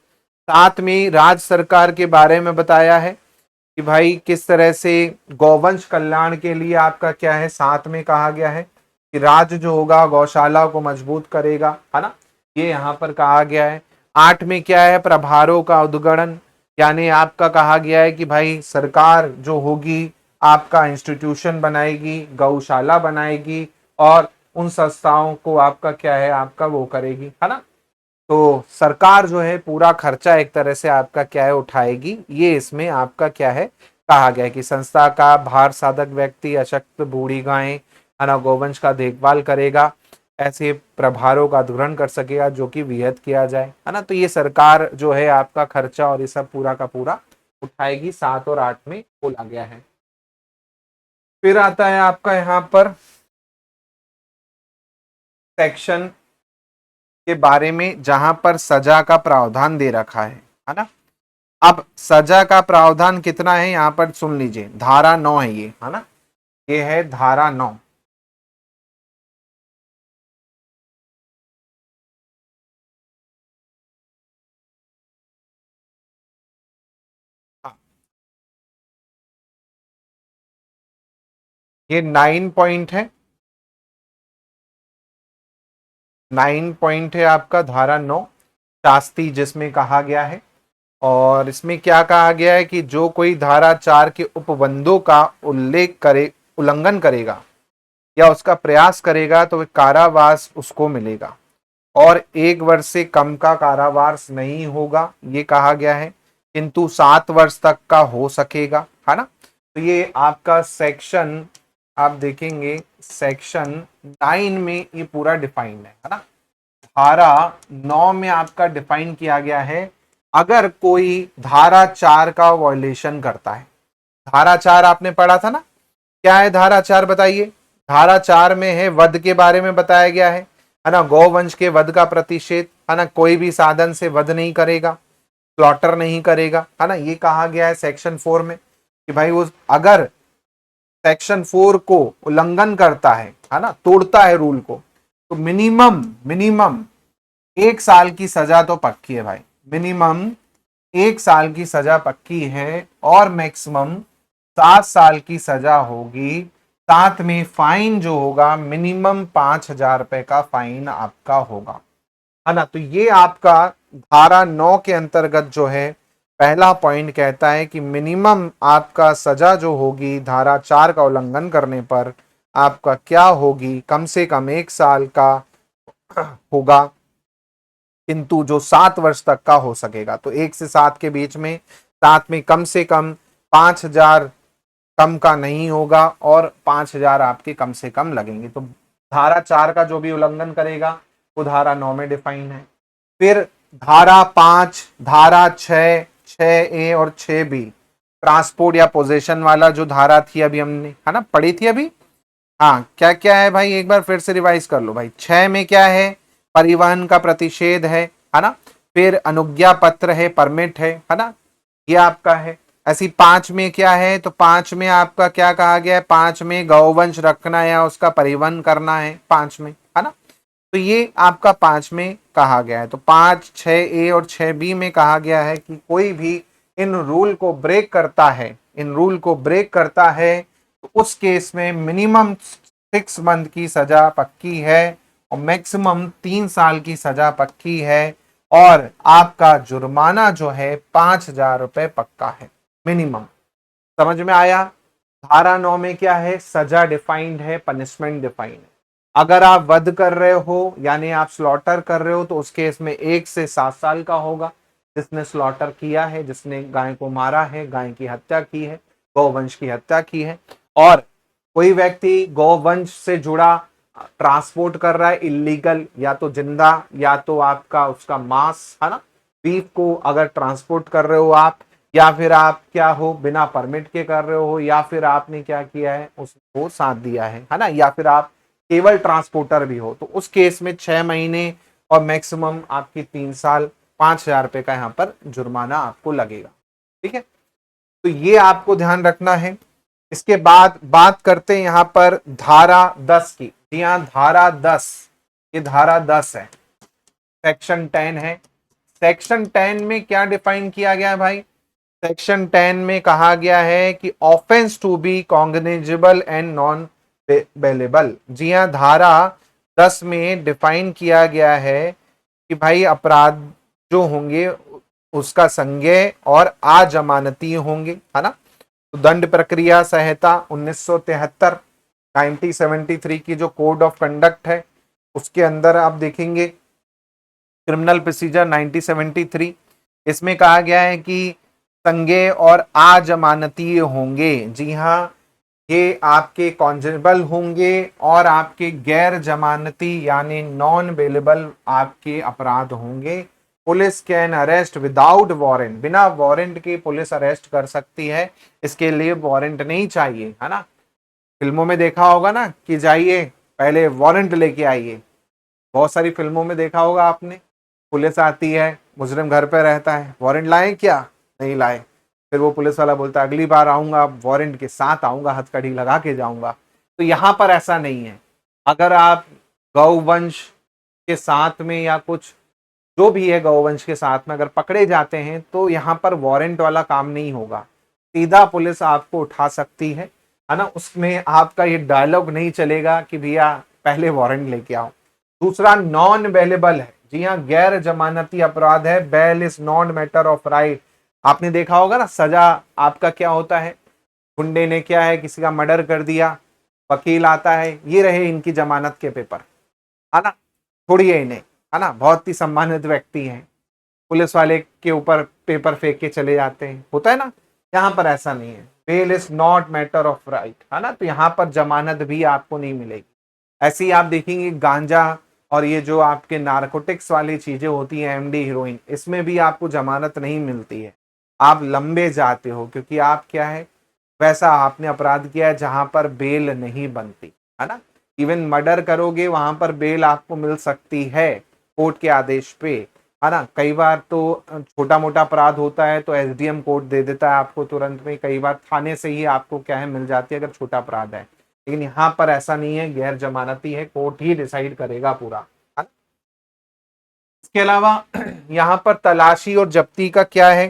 7 में राज्य सरकार के बारे में बताया है कि भाई किस तरह से गौवंश कल्याण के लिए आपका क्या है, 7 में कहा गया है कि राज्य जो होगा गौशाला को मजबूत करेगा, है ना, ये यहाँ पर कहा गया है। 8 में क्या है, प्रभारों का उद्गणन, यानी आपका कहा गया है कि भाई सरकार जो होगी आपका इंस्टीट्यूशन बनाएगी, गौशाला बनाएगी और उन संस्थाओं को आपका क्या है, आपका वो करेगी, है ना। तो सरकार जो है पूरा खर्चा एक तरह से आपका क्या है उठाएगी, ये इसमें आपका क्या है कहा गया है कि संस्था का भार साधक व्यक्ति, अशक्त बूढ़ी गायें, है ना, गौवंश का देखभाल करेगा, ऐसे प्रभारों का ग्रहण कर सकेगा जो कि विहित किया जाए, है ना। तो ये सरकार जो है आपका खर्चा और ये सब पूरा का पूरा उठाएगी, 7 और 8 में बोला गया है। फिर आता है आपका यहाँ पर सेक्शन के बारे में जहां पर सजा का प्रावधान दे रखा है ना। अब सजा का प्रावधान कितना है यहाँ पर सुन लीजिए, धारा 9 है ये, है ना, ये है धारा 9। ये 9 पॉइंट है, 9 पॉइंट है आपका धारा 9 शास्ति जिसमें कहा गया है। और इसमें क्या कहा गया है कि जो कोई धारा 4 के उपबंधों का उल्लेख करे, उल्लंघन करेगा या उसका प्रयास करेगा तो वह कारावास उसको मिलेगा और 1 वर्ष से कम का कारावास नहीं होगा, ये कहा गया है, किंतु 7 वर्ष तक का हो सकेगा, है ना। तो ये आपका सेक्शन आप देखेंगे सेक्शन 9 में ये पूरा डिफाइंड है ना। धारा 9 में आपका डिफाइन किया गया है अगर कोई धारा 4 का वॉयलेशन करता है। धारा 4 आपने पढ़ा था ना, क्या है धारा 4 बताइए। धारा 4 में है वध के बारे में बताया गया है ना, गौवंश के वध का प्रतिषेध, है ना, कोई भी साधन से वध नहीं करेगा, स्लॉटर नहीं करेगा, है ना। ये कहा गया है सेक्शन 4 में कि भाई वो अगर सेक्शन 4 को उल्लंघन करता है ना, तोड़ता है रूल को, तो मिनिमम मिनिमम 1 साल की सजा तो पक्की है भाई, मिनिमम 1 साल की सजा पक्की है और मैक्सिमम 7 साल की सजा होगी। साथ में फाइन जो होगा मिनिमम 5,000 रुपए का फाइन आपका होगा, है ना। तो ये आपका धारा 9 के अंतर्गत जो है पहला पॉइंट कहता है कि मिनिमम आपका सजा जो होगी धारा 4 का उल्लंघन करने पर आपका क्या होगी, कम से कम 1 साल का होगा, किंतु जो 7 वर्ष तक का हो सकेगा। तो 1 से 7 के बीच में, साथ में कम से कम 5,000 कम का नहीं होगा और 5,000 आपके कम से कम लगेंगे। तो धारा 4 का जो भी उल्लंघन करेगा वो धारा 9 में डिफाइन है। फिर धारा 5, धारा 6, 6A और 6B ट्रांसपोर्ट या पोजेशन वाला जो धारा थी अभी हमने, है ना, पढ़ी थी अभी। हाँ, क्या क्या है भाई, एक बार फिर से रिवाइज कर लो भाई। 6 में क्या है, परिवहन का प्रतिषेध है ना। फिर अनुज्ञा पत्र है, परमिट है ना, ये आपका है। ऐसी 5 में क्या है, तो 5 में आपका क्या कहा गया है, 5 में गौवंश रखना या उसका परिवहन करना है 5 में, है ना। तो ये आपका 5 में कहा गया है। तो 5, 6A और 6B में कहा गया है कि कोई भी इन रूल को ब्रेक करता है, इन रूल को ब्रेक करता है तो उस केस में मिनिमम 6 मंथ की सजा पक्की है और मैक्सिमम 3 साल की सजा पक्की है और आपका जुर्माना जो है 5,000 रुपए पक्का है मिनिमम। समझ में आया। धारा 9 में क्या है, सजा डिफाइंड है, पनिशमेंट डिफाइंड है। अगर आप वध कर रहे हो यानी आप स्लॉटर कर रहे हो तो उस केस में 1 से 7 साल का होगा, जिसने स्लॉटर किया है, जिसने गाय को मारा है, गाय की हत्या की है, गौवंश की हत्या की है। और कोई व्यक्ति गौवंश से जुड़ा ट्रांसपोर्ट कर रहा है इलीगल, या तो जिंदा या तो आपका उसका मांस, है ना, बीफ को अगर ट्रांसपोर्ट कर रहे हो आप, या फिर आप क्या हो बिना परमिट के कर रहे हो, या फिर आपने क्या किया है उसको साथ दिया है ना, या फिर आप केवल ट्रांसपोर्टर भी हो, तो उस केस में 6 महीने और मैक्सिमम आपकी 3 साल, 5,000 रुपए का यहाँ पर जुर्माना आपको लगेगा। ठीक है, तो ये आपको ध्यान रखना है। इसके बाद बात करते हैं यहाँ पर धारा 10 की। जी हाँ, धारा 10, ये धारा 10 है, सेक्शन 10 है। सेक्शन 10 में क्या डिफाइन किया गया है भाई, सेक्शन 10 में कहा गया है कि offence to be cognizable and non bailable. जी हाँ, धारा 10 में डिफाइन किया गया है कि भाई अपराध जो होंगे उसका संज्ञेय और अजमानती होंगे, है ना। तो दंड प्रक्रिया संहिता 1973 1973 की जो कोड ऑफ कंडक्ट है उसके अंदर आप देखेंगे क्रिमिनल प्रोसीजर 1973, इसमें कहा गया है कि संज्ञेय और अजमानती होंगे। जी हाँ, ये आपके कॉन्जेबल होंगे और आपके गैर जमानती यानी नॉन बेलेबल आपके अपराध होंगे। Police can arrest without warrant, बिना वारंट के पुलिस अरेस्ट कर सकती है, इसके लिए वारंट नहीं चाहिए, है ना। फिल्मों में देखा होगा ना कि जाइए पहले वारंट लेके आइए, बहुत सारी फिल्मों में देखा होगा आपने। पुलिस आती है, मुजरिम घर पे रहता है, वारंट लाए क्या, नहीं लाए, फिर वो पुलिस वाला बोलता है अगली बार आऊंगा वारंट के साथ आऊंगा, हथकड़ी लगा के जाऊंगा। तो यहां पर ऐसा नहीं है। अगर आप गौवंश के साथ में या कुछ जो भी है गौवंश के साथ में अगर पकड़े जाते हैं तो यहाँ पर वारंट वाला काम नहीं होगा, सीधा पुलिस आपको उठा सकती है ना। उसमें आपका ये डायलॉग नहीं चलेगा कि भैया पहले वारंट लेके आओ। दूसरा नॉन बेलेबल है। जी हाँ, गैर जमानती अपराध है। Bail is non matter of right. आपने देखा होगा ना, सजा आपका क्या होता है, गुंडे ने क्या है किसी का मर्डर कर दिया, वकील आता है, ये रहे इनकी जमानत के पेपर, है ना, छोड़िए इन्हें, है ना, बहुत ही सम्मानित व्यक्ति हैं, पुलिस वाले के ऊपर पेपर फेंक के चले जाते हैं, होता है ना। यहाँ पर ऐसा नहीं है, bail is not matter of right, है ना। तो यहाँ पर जमानत भी आपको नहीं मिलेगी। ऐसे ही आप देखेंगे गांजा और ये जो आपके नारकोटिक्स वाली चीजें होती हैं, एमडी हीरोइन, इसमें भी आपको जमानत नहीं मिलती है, आप लंबे जाते हो, क्योंकि आप क्या है, वैसा आपने अपराध किया है जहां पर बेल नहीं बनती, है ना। इवन मर्डर करोगे वहां पर बेल आपको मिल सकती है कोर्ट के आदेश पे, है ना। कई बार तो छोटा मोटा अपराध होता है तो एसडीएम कोर्ट दे देता है आपको तुरंत में, कई बार थाने से ही आपको क्या है मिल जाती है अगर छोटा अपराध है, लेकिन यहाँ पर ऐसा नहीं है, गैर जमानती है, कोर्ट ही डिसाइड करेगा पूरा, है ना? इसके अलावा यहाँ पर तलाशी और जब्ती का क्या है,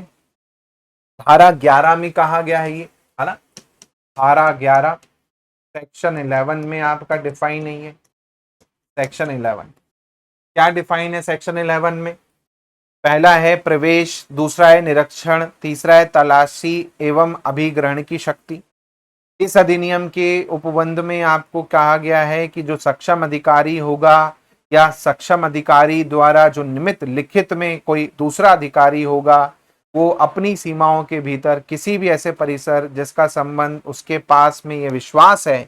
धारा 11 में कहा गया है ये, है ना। धारा 11 सेक्शन 11 में आपका डिफाइन नहीं है। सेक्शन 11 क्या डिफाइन है सेक्शन 11 में, पहला है प्रवेश, दूसरा है निरीक्षण, तीसरा है तलाशी एवं अभिग्रहण की शक्ति। इस अधिनियम के उपबंध में आपको कहा गया है कि जो सक्षम अधिकारी होगा या सक्षम अधिकारी द्वारा जो निमित्त लिखित में कोई दूसरा अधिकारी होगा, वो अपनी सीमाओं के भीतर किसी भी ऐसे परिसर जिसका संबंध उसके पास में ये विश्वास है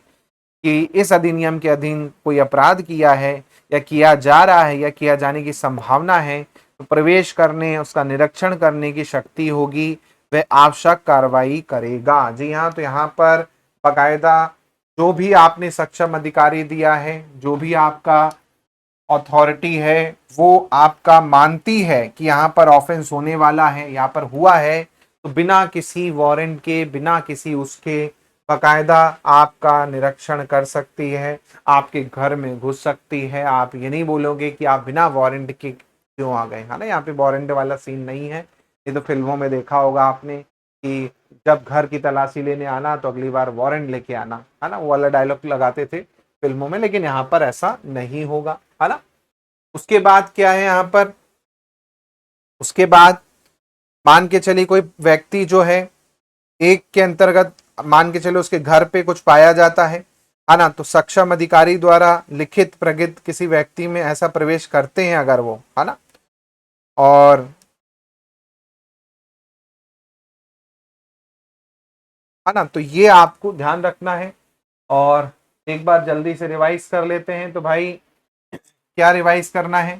कि इस अधिनियम के अधीन कोई अपराध किया है या किया जा रहा है या किया जाने की संभावना है, तो प्रवेश करने, उसका निरीक्षण करने की शक्ति होगी, वह आवश्यक कार्रवाई करेगा। जी हाँ, तो यहाँ पर बाकायदा जो भी आपने सक्षम अधिकारी दिया है, जो भी आपका अथॉरिटी है, वो आपका मानती है कि यहाँ पर ऑफेंस होने वाला है, यहाँ पर हुआ है, तो बिना किसी वारंट के, बिना किसी उसके बाकायदा आपका निरीक्षण कर सकती है, आपके घर में घुस सकती है। आप ये नहीं बोलोगे कि आप बिना वारंट के क्यों आ गए, है ना। यहाँ पे वारंट वाला सीन नहीं है। ये तो फिल्मों में देखा होगा आपने कि जब घर की तलाशी लेने आना तो अगली बार वारंट लेके आना, है ना, वो वाला डायलॉग लगाते थे फिल्मों में, लेकिन यहाँ पर ऐसा नहीं होगा, है ना। उसके बाद क्या है यहाँ पर, उसके बाद मान के चलिए कोई व्यक्ति जो है एक के अंतर्गत, मान के चलो उसके घर पे कुछ पाया जाता है ना, तो सक्षम अधिकारी द्वारा लिखित प्रगित किसी व्यक्ति में ऐसा प्रवेश करते हैं अगर वो, है ना, और है ना, तो ये आपको ध्यान रखना है। और एक बार जल्दी से रिवाइज कर लेते हैं, तो भाई क्या रिवाइज करना है,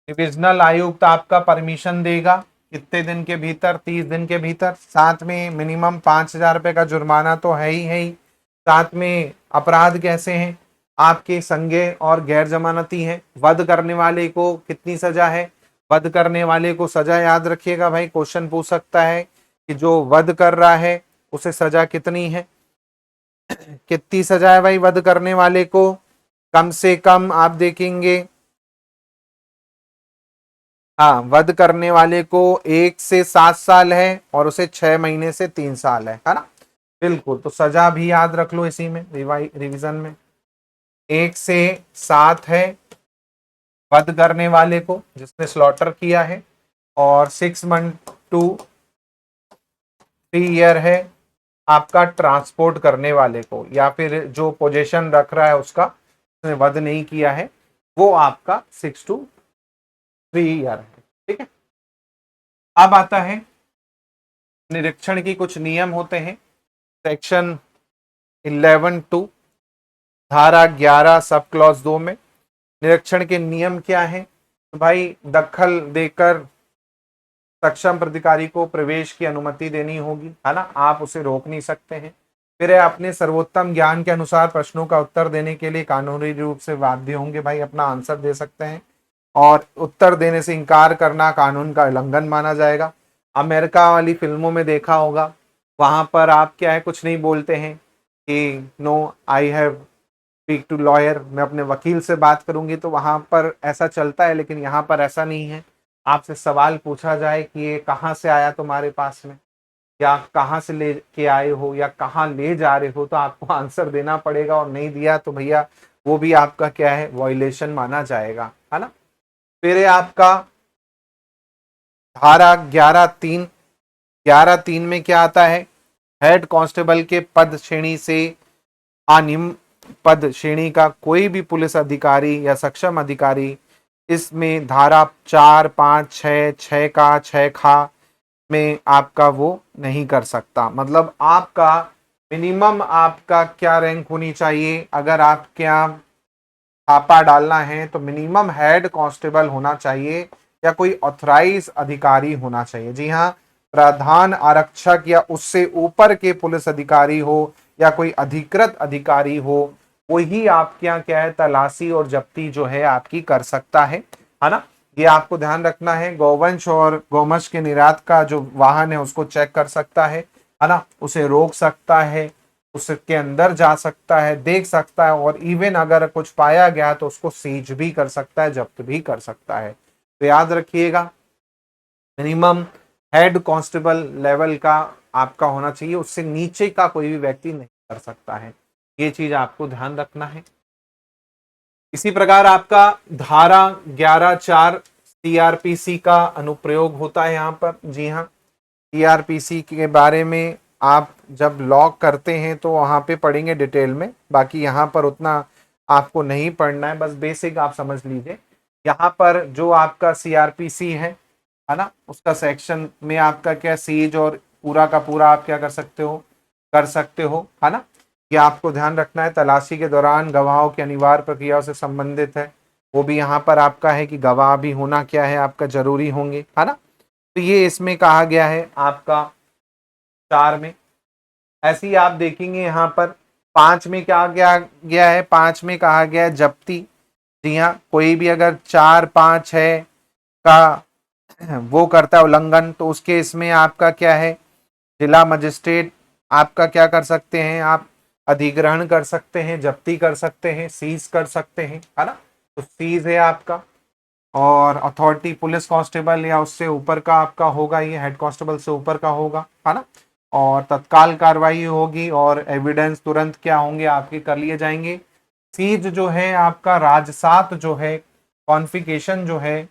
डिविजनल आयुक्त आपका परमिशन देगा कितने दिन के भीतर, 30 दिन के भीतर, साथ में मिनिमम 5,000 रुपए का जुर्माना तो है ही, साथ में अपराध कैसे हैं आपके, संज्ञेय और गैर जमानती हैं। वध करने वाले को कितनी सजा है, वध करने वाले को सजा याद रखिएगा भाई, क्वेश्चन पूछ सकता है कि जो वध कर रहा है उसे सजा कितनी है, कितनी सजा है भाई वध करने वाले को, कम से कम आप देखेंगे, हाँ, वध करने वाले को 1 से 7 साल है और उसे 6 महीने से 3 साल है ना। बिल्कुल, तो सजा भी याद रख लो इसी में, रिवीजन में। 1 से 7 है वध करने वाले को जिसने स्लॉटर किया है, और 6 मंथ टू 3 ईयर है आपका ट्रांसपोर्ट करने वाले को, या फिर जो पोजीशन रख रहा है उसका, उसने वध नहीं किया है, वो आपका 6 to 3 ईयर है। ठीक है, अब आता है निरीक्षण की कुछ नियम होते हैं। सेक्शन 11(2) धारा 11 सब क्लॉज 2 में निरीक्षण के नियम क्या है? तो भाई दखल देकर सक्षम प्राधिकारी को प्रवेश की अनुमति देनी होगी, है ना, आप उसे रोक नहीं सकते हैं। फिर अपने सर्वोत्तम ज्ञान के अनुसार प्रश्नों का उत्तर देने के लिए कानूनी रूप से बाध्य होंगे, भाई अपना आंसर दे सकते हैं, और उत्तर देने से इनकार करना कानून का उल्लंघन माना जाएगा। अमेरिका वाली फिल्मों में देखा होगा, वहां पर आप क्या है, कुछ नहीं बोलते हैं कि no I have speak to lawyer, मैं अपने वकील से बात करूंगी, तो वहां पर ऐसा चलता है, लेकिन यहाँ पर ऐसा नहीं है। आपसे सवाल पूछा जाए कि ये कहाँ से आया तुम्हारे पास में, या कहाँ से ले के आए हो, या कहाँ ले जा रहे हो, तो आपको आंसर देना पड़ेगा, और नहीं दिया तो भैया वो भी आपका क्या है, वॉयलेशन माना जाएगा, है ना। फिर आपका धारा 11(3), 11(3) में क्या आता है? हेड कांस्टेबल के पद श्रेणी से अनिम्न पद श्रेणी का कोई भी पुलिस अधिकारी या सक्षम अधिकारी इसमें धारा 4, 5, 6, 6 का 6 खा में आपका वो नहीं कर सकता। मतलब आपका मिनिमम आपका क्या रैंक होनी चाहिए, अगर आप क्या छापा डालना है तो मिनिमम हेड कांस्टेबल होना चाहिए, या कोई ऑथराइज अधिकारी होना चाहिए। जी हाँ, प्रधान आरक्षक या उससे ऊपर के पुलिस अधिकारी हो, या कोई अधिकृत अधिकारी हो, वही आपके यहाँ क्या है, तलाशी और जब्ती जो है आपकी कर सकता है ना। ये आपको ध्यान रखना है। गौवंश और गौमश के निर्यात का जो वाहन है उसको चेक कर सकता है ना, उसे रोक सकता है, उसके अंदर जा सकता है, देख सकता है, और इवन अगर कुछ पाया गया तो उसको सीज भी कर सकता है, जब्त भी कर सकता है। तो याद रखिएगा, मिनिमम हेड कांस्टेबल लेवल का आपका होना चाहिए, उससे नीचे का कोई भी व्यक्ति नहीं कर सकता है। ये चीज आपको ध्यान रखना है। इसी प्रकार आपका धारा 11(4) सीआरपीसी का अनुप्रयोग होता है यहाँ पर। जी हाँ, सीआरपीसी के बारे में आप जब लॉग करते हैं तो वहाँ पे पढ़ेंगे डिटेल में, बाकी यहाँ पर उतना आपको नहीं पढ़ना है, बस बेसिक आप समझ लीजिए। यहाँ पर जो आपका सीआरपीसी है ना, उसका सेक्शन में आपका क्या सीज और पूरा का पूरा आप क्या कर सकते हो, है ना। ये आपको ध्यान रखना है। तलाशी के दौरान गवाहों की अनिवार्य प्रक्रियाओं से संबंधित है, वो भी यहाँ पर आपका है कि गवाह भी होना क्या है आपका जरूरी होंगे, है ना। तो ये इसमें कहा गया है आपका 4 में। ऐसे ही आप देखेंगे यहाँ पर 5 में क्या गया है, 5 में कहा गया है जब्ती। जी हाँ, कोई भी अगर 4, 5, 6 का वो करता है उल्लंघन, तो उसके इसमें आपका क्या है, जिला मजिस्ट्रेट आपका क्या कर सकते हैं, आप अधिग्रहण कर सकते हैं, जब्ती कर सकते हैं, सीज कर सकते हैं, है ना। तो सीज है आपका, और अथॉरिटी पुलिस कांस्टेबल या उससे ऊपर का आपका होगा, ये हेड कांस्टेबल से ऊपर का होगा, है ना। और तत्काल कार्रवाई होगी, और एविडेंस तुरंत क्या होंगे आपके कर लिए जाएंगे। सीज जो है आपका राजसात जो है, कॉन्फिकेशन जो है,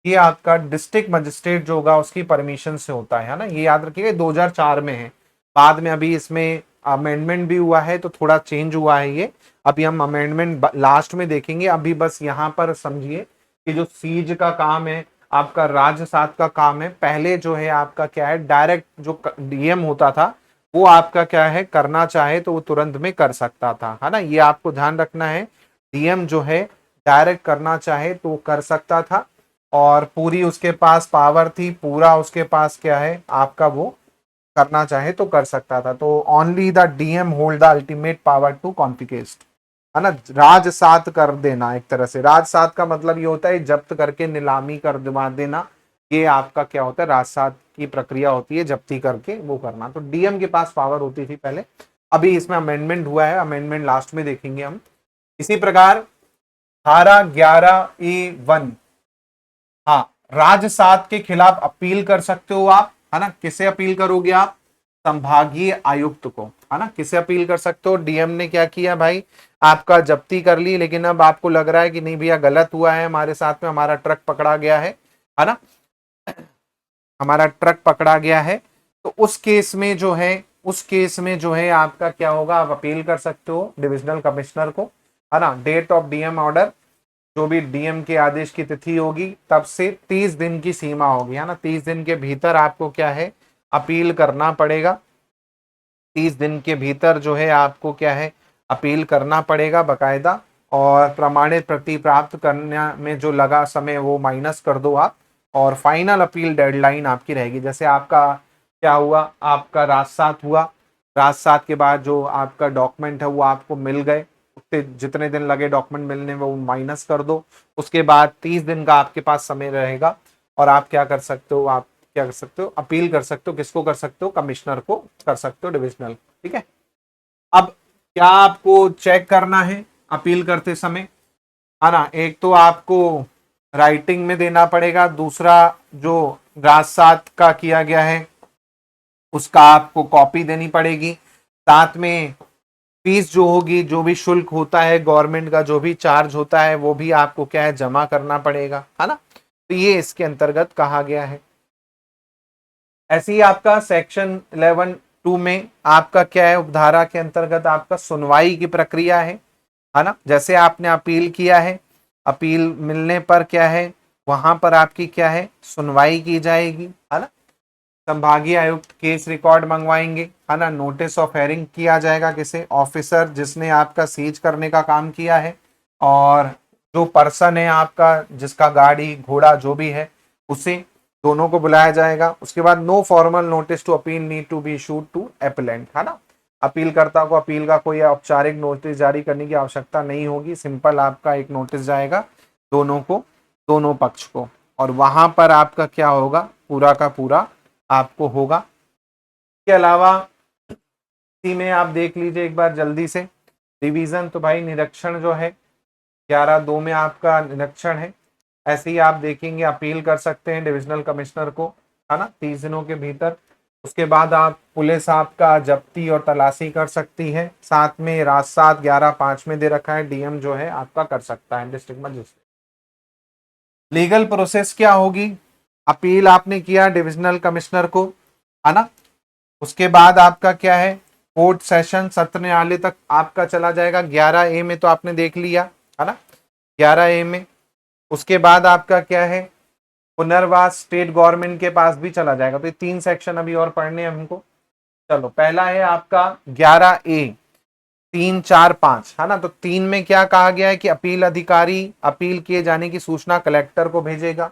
ये आपका डिस्ट्रिक्ट मजिस्ट्रेट जो होगा उसकी परमिशन से होता है ना। ये याद रखिएगा 2004 में है, बाद में अभी इसमें अमेंडमेंट भी हुआ है तो थोड़ा चेंज हुआ है ये। अभी हम अमेंडमेंट लास्ट में देखेंगे, अभी बस यहाँ पर समझिए कि जो सीज का काम है आपका, राजसात का काम है, पहले जो है आपका क्या है, डायरेक्ट जो डीएम होता था वो आपका क्या है, करना चाहे तो वो तुरंत में कर सकता था, है ना। ये आपको ध्यान रखना है, डीएम जो है डायरेक्ट करना चाहे तो कर सकता था, और पूरी उसके पास पावर थी, पूरा उसके पास क्या है आपका, वो करना चाहे तो कर सकता था। तो only the DM hold the ultimate power to confiscate, है ना। राजसात कर देना, एक तरह से राजसात का मतलब ये होता है जब्त करके नीलामी कर दिवा देना, ये आपका क्या होता है, राजसात की प्रक्रिया होती है, जब्ती करके वो करना। तो डीएम के पास पावर होती थी पहले, अभी इसमें अमेंडमेंट हुआ है, अमेंडमेंट लास्ट में देखेंगे हम। इसी प्रकार धारा 11(1), हाँ, राजसात के खिलाफ अपील कर सकते हो आप, है ना। किसे अपील करोगे आप? संभागीय आयुक्त को, है ना। किसे अपील कर सकते हो? डीएम ने क्या किया भाई, आपका जब्ती कर ली, लेकिन अब आपको लग रहा है कि नहीं भैया गलत हुआ है हमारे साथ में, हमारा ट्रक पकड़ा गया है ना, हमारा ट्रक पकड़ा गया है। तो उस केस में जो है, उस केस में जो है आपका क्या होगा, आप अपील कर सकते हो डिविजनल कमिश्नर को, है ना। डेट ऑफ डीएम ऑर्डर, जो भी डीएम के आदेश की तिथि होगी तब से 30 दिन की सीमा होगी, है ना। 30 दिन के भीतर आपको क्या है, अपील करना पड़ेगा। 30 दिन के भीतर जो है आपको क्या है, अपील करना पड़ेगा बकायदा। और प्रमाणित प्रति प्राप्त करने में जो लगा समय वो माइनस कर दो आप, और फाइनल अपील डेडलाइन आपकी रहेगी। जैसे आपका क्या हुआ, आपका राजसात हुआ, राजसात के बाद जो आपका डॉक्यूमेंट है वो आपको मिल गए, उतने जितने दिन लगे डॉक्यूमेंट मिलने में वो माइनस कर दो। उसके बाद 30 दिन का आपके पास समय रहेगा, और आप क्या कर सकते हो, आप क्या कर सकते हो, अपील कर सकते हो। किसको कर सकते हो? कमिश्नर को कर सकते हो, डिविजनल। ठीक है। अब क्या आपको चेक करना है अपील करते समय, है ना। एक तो आपको राइटिंग में देना पड़ेगा, दूसरा जो राजसात का किया गया है उसका आपको कॉपी देनी पड़ेगी। साथ में फीस जो होगी, जो भी शुल्क होता है गवर्नमेंट का, जो भी चार्ज होता है वो भी आपको क्या है, जमा करना पड़ेगा, है ना। तो ये इसके अंतर्गत कहा गया है। ऐसे ही आपका सेक्शन 11(2) में आपका क्या है, उपधारा के अंतर्गत आपका सुनवाई की प्रक्रिया है ना। जैसे आपने अपील किया है, अपील मिलने पर क्या है, वहां पर आपकी क्या है, सुनवाई की जाएगी, है ना। संभागीय आयुक्त केस रिकॉर्ड मंगवाएंगे, है ना। नोटिस ऑफ हेयरिंग किया जाएगा किसे, ऑफिसर जिसने आपका सीज करने का काम किया है, और जो पर्सन है आपका जिसका गाड़ी घोड़ा जो भी है उसे, दोनों को बुलाया जाएगा। उसके बाद no formal notice to appeal need to be issued to appellant, है ना। अपीलकर्ता को अपील का कोई औपचारिक नोटिस जारी करने की आवश्यकता नहीं होगी, सिंपल आपका एक नोटिस जाएगा दोनों को, दोनों पक्ष को, और वहां पर आपका क्या होगा, पूरा का पूरा आपको होगा। इसके अलावा इसी में आप देख लीजिए एक बार जल्दी से रिवीजन, तो भाई निरीक्षण जो है 11(2) में आपका निरीक्षण है। ऐसे ही आप देखेंगे अपील कर सकते हैं डिविजनल कमिश्नर को, है ना, 30 दिनों के भीतर। उसके बाद आप पुलिस आपका जब्ती और तलाशी कर सकती है। साथ में राजसात 11(5) में दे रखा है, डीएम जो है आपका कर सकता है, डिस्ट्रिक्ट मजिस्ट्रेट। लीगल प्रोसेस क्या होगी, अपील आपने किया डिविजनल कमिश्नर को, है ना। उसके बाद आपका क्या है, कोर्ट सेशन सत्र न्यायालय तक आपका चला जाएगा। 11(a) में तो आपने देख लिया, है ना, 11(a) में। उसके बाद आपका क्या है, पुनर्वास स्टेट गवर्नमेंट के पास भी चला जाएगा। तो ये 3 सेक्शन अभी और पढ़ने हैं हमको। चलो, पहला है आपका 11(a), 3, 4, 5, है ना। तो 3 में क्या कहा गया है कि अपील अधिकारी अपील किए जाने की सूचना कलेक्टर को भेजेगा।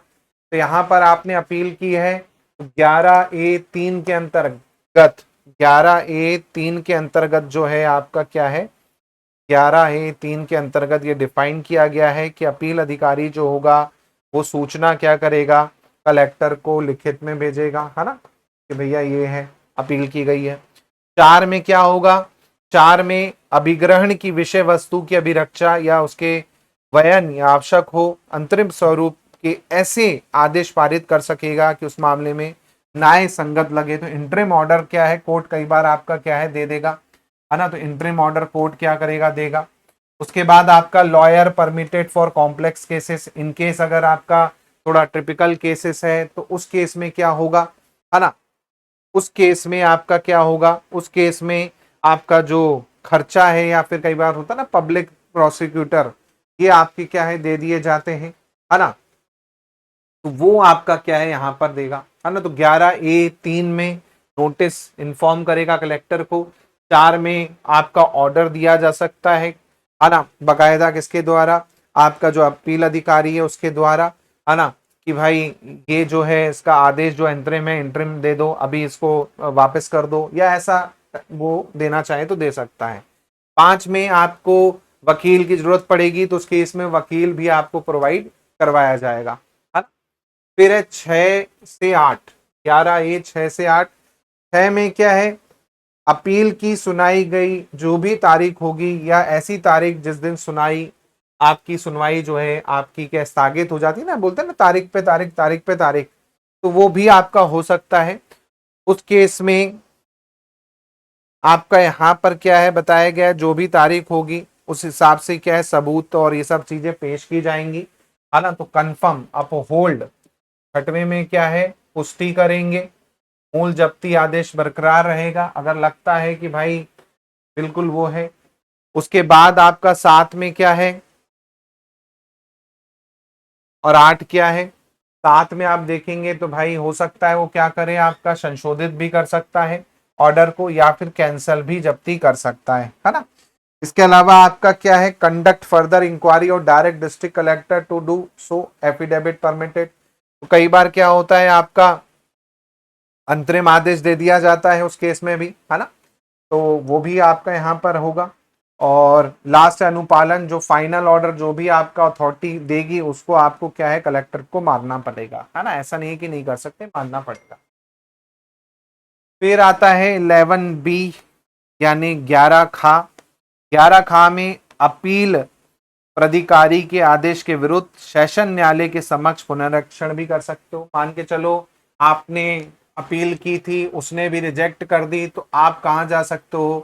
तो यहां पर आपने अपील की है, 11(a)(3) के अंतर्गत, 11(a)(3) के अंतर्गत जो है आपका क्या है, 11(a)(3) के अंतर्गत ये डिफाइन किया गया है कि अपील अधिकारी जो होगा वो सूचना क्या करेगा, कलेक्टर को लिखित में भेजेगा, है ना, कि भैया ये है, अपील की गई है। 4 में क्या होगा, 4 में अभिग्रहण की विषय वस्तु की अभिरक्षा या उसके वयन या आवश्यक हो अंतरिम स्वरूप के ऐसे आदेश पारित कर सकेगा कि उस मामले में न्याय संगत लगे। तो इंटरिम ऑर्डर क्या है, कोर्ट कई बार आपका क्या है, दे देगा, है ना। तो इंटरिम ऑर्डर कोर्ट क्या करेगा, देगा। उसके बाद आपका lawyer permitted for complex cases, in case अगर आपका थोड़ा ट्रिपिकल केसेस है तो उस केस में क्या होगा, है ना, उस केस में आपका क्या होगा, उस केस में आपका जो खर्चा है, या फिर कई बार होता है ना पब्लिक प्रोसिक्यूटर, ये आपके क्या है, दे दिए जाते हैं, है ना। तो वो आपका क्या है यहाँ पर देगा, है ना। तो 11(a)(3) में नोटिस इन्फॉर्म करेगा कलेक्टर को। 4 में आपका ऑर्डर दिया जा सकता है ना, बकायदा किसके द्वारा, आपका जो अपील अधिकारी है उसके द्वारा, है ना, कि भाई ये जो है इसका आदेश जो इंटरिम है, इंटरिम दे दो, अभी इसको वापस कर दो, या ऐसा वो देना चाहे तो दे सकता है। 5 में आपको वकील की जरूरत पड़ेगी, तो उस केस में वकील भी आपको प्रोवाइड करवाया जाएगा, है ना। फिर है 6 से 8, 11(a) 6 से 8। 6 में क्या है, अपील की सुनाई गई जो भी तारीख होगी, या ऐसी तारीख जिस दिन सुनाई, आपकी सुनवाई जो है आपकी क्या स्थगित हो जाती है ना, बोलते हैं ना तारीख पे तारीख, तारीख पे तारीख, तो वो भी आपका हो सकता है। उस केस में आपका यहाँ पर क्या है बताया गया है, जो भी तारीख होगी उस हिसाब से क्या है सबूत और ये सब चीजें पेश की जाएंगी, है ना। तो कंफर्म अपहोल्ड, छठवें में क्या है पुष्टि करेंगे, मूल जब्ती आदेश बरकरार रहेगा अगर लगता है कि भाई बिल्कुल वो है। उसके बाद आपका 7 में क्या है और 8 क्या है। 7 में आप देखेंगे तो भाई हो सकता है वो क्या करे, आपका संशोधित भी कर सकता है ऑर्डर को या फिर कैंसल भी जब्ती कर सकता है ना। इसके अलावा आपका क्या है कंडक्ट फर्दर इंक्वायरी और direct district collector to do so affidavit permitted. तो कई बार क्या होता है आपका अंतरिम आदेश दे दिया जाता है उस केस में भी, है ना। तो वो भी आपका यहाँ पर होगा। और लास्ट अनुपालन, जो फाइनल ऑर्डर जो भी आपका अथॉरिटी देगी उसको आपको क्या है कलेक्टर को मानना पड़ेगा, है ना। ऐसा नहीं है कि नहीं कर सकते, मानना पड़ेगा। फिर आता है 11B यानी 11 खा। 11 खा में अपील प्राधिकारी के आदेश के विरुद्ध सेशन न्यायालय के समक्ष पुनरीक्षण भी कर सकते हो। मान के चलो आपने अपील की थी, उसने भी रिजेक्ट कर दी, तो आप कहाँ जा सकते हो,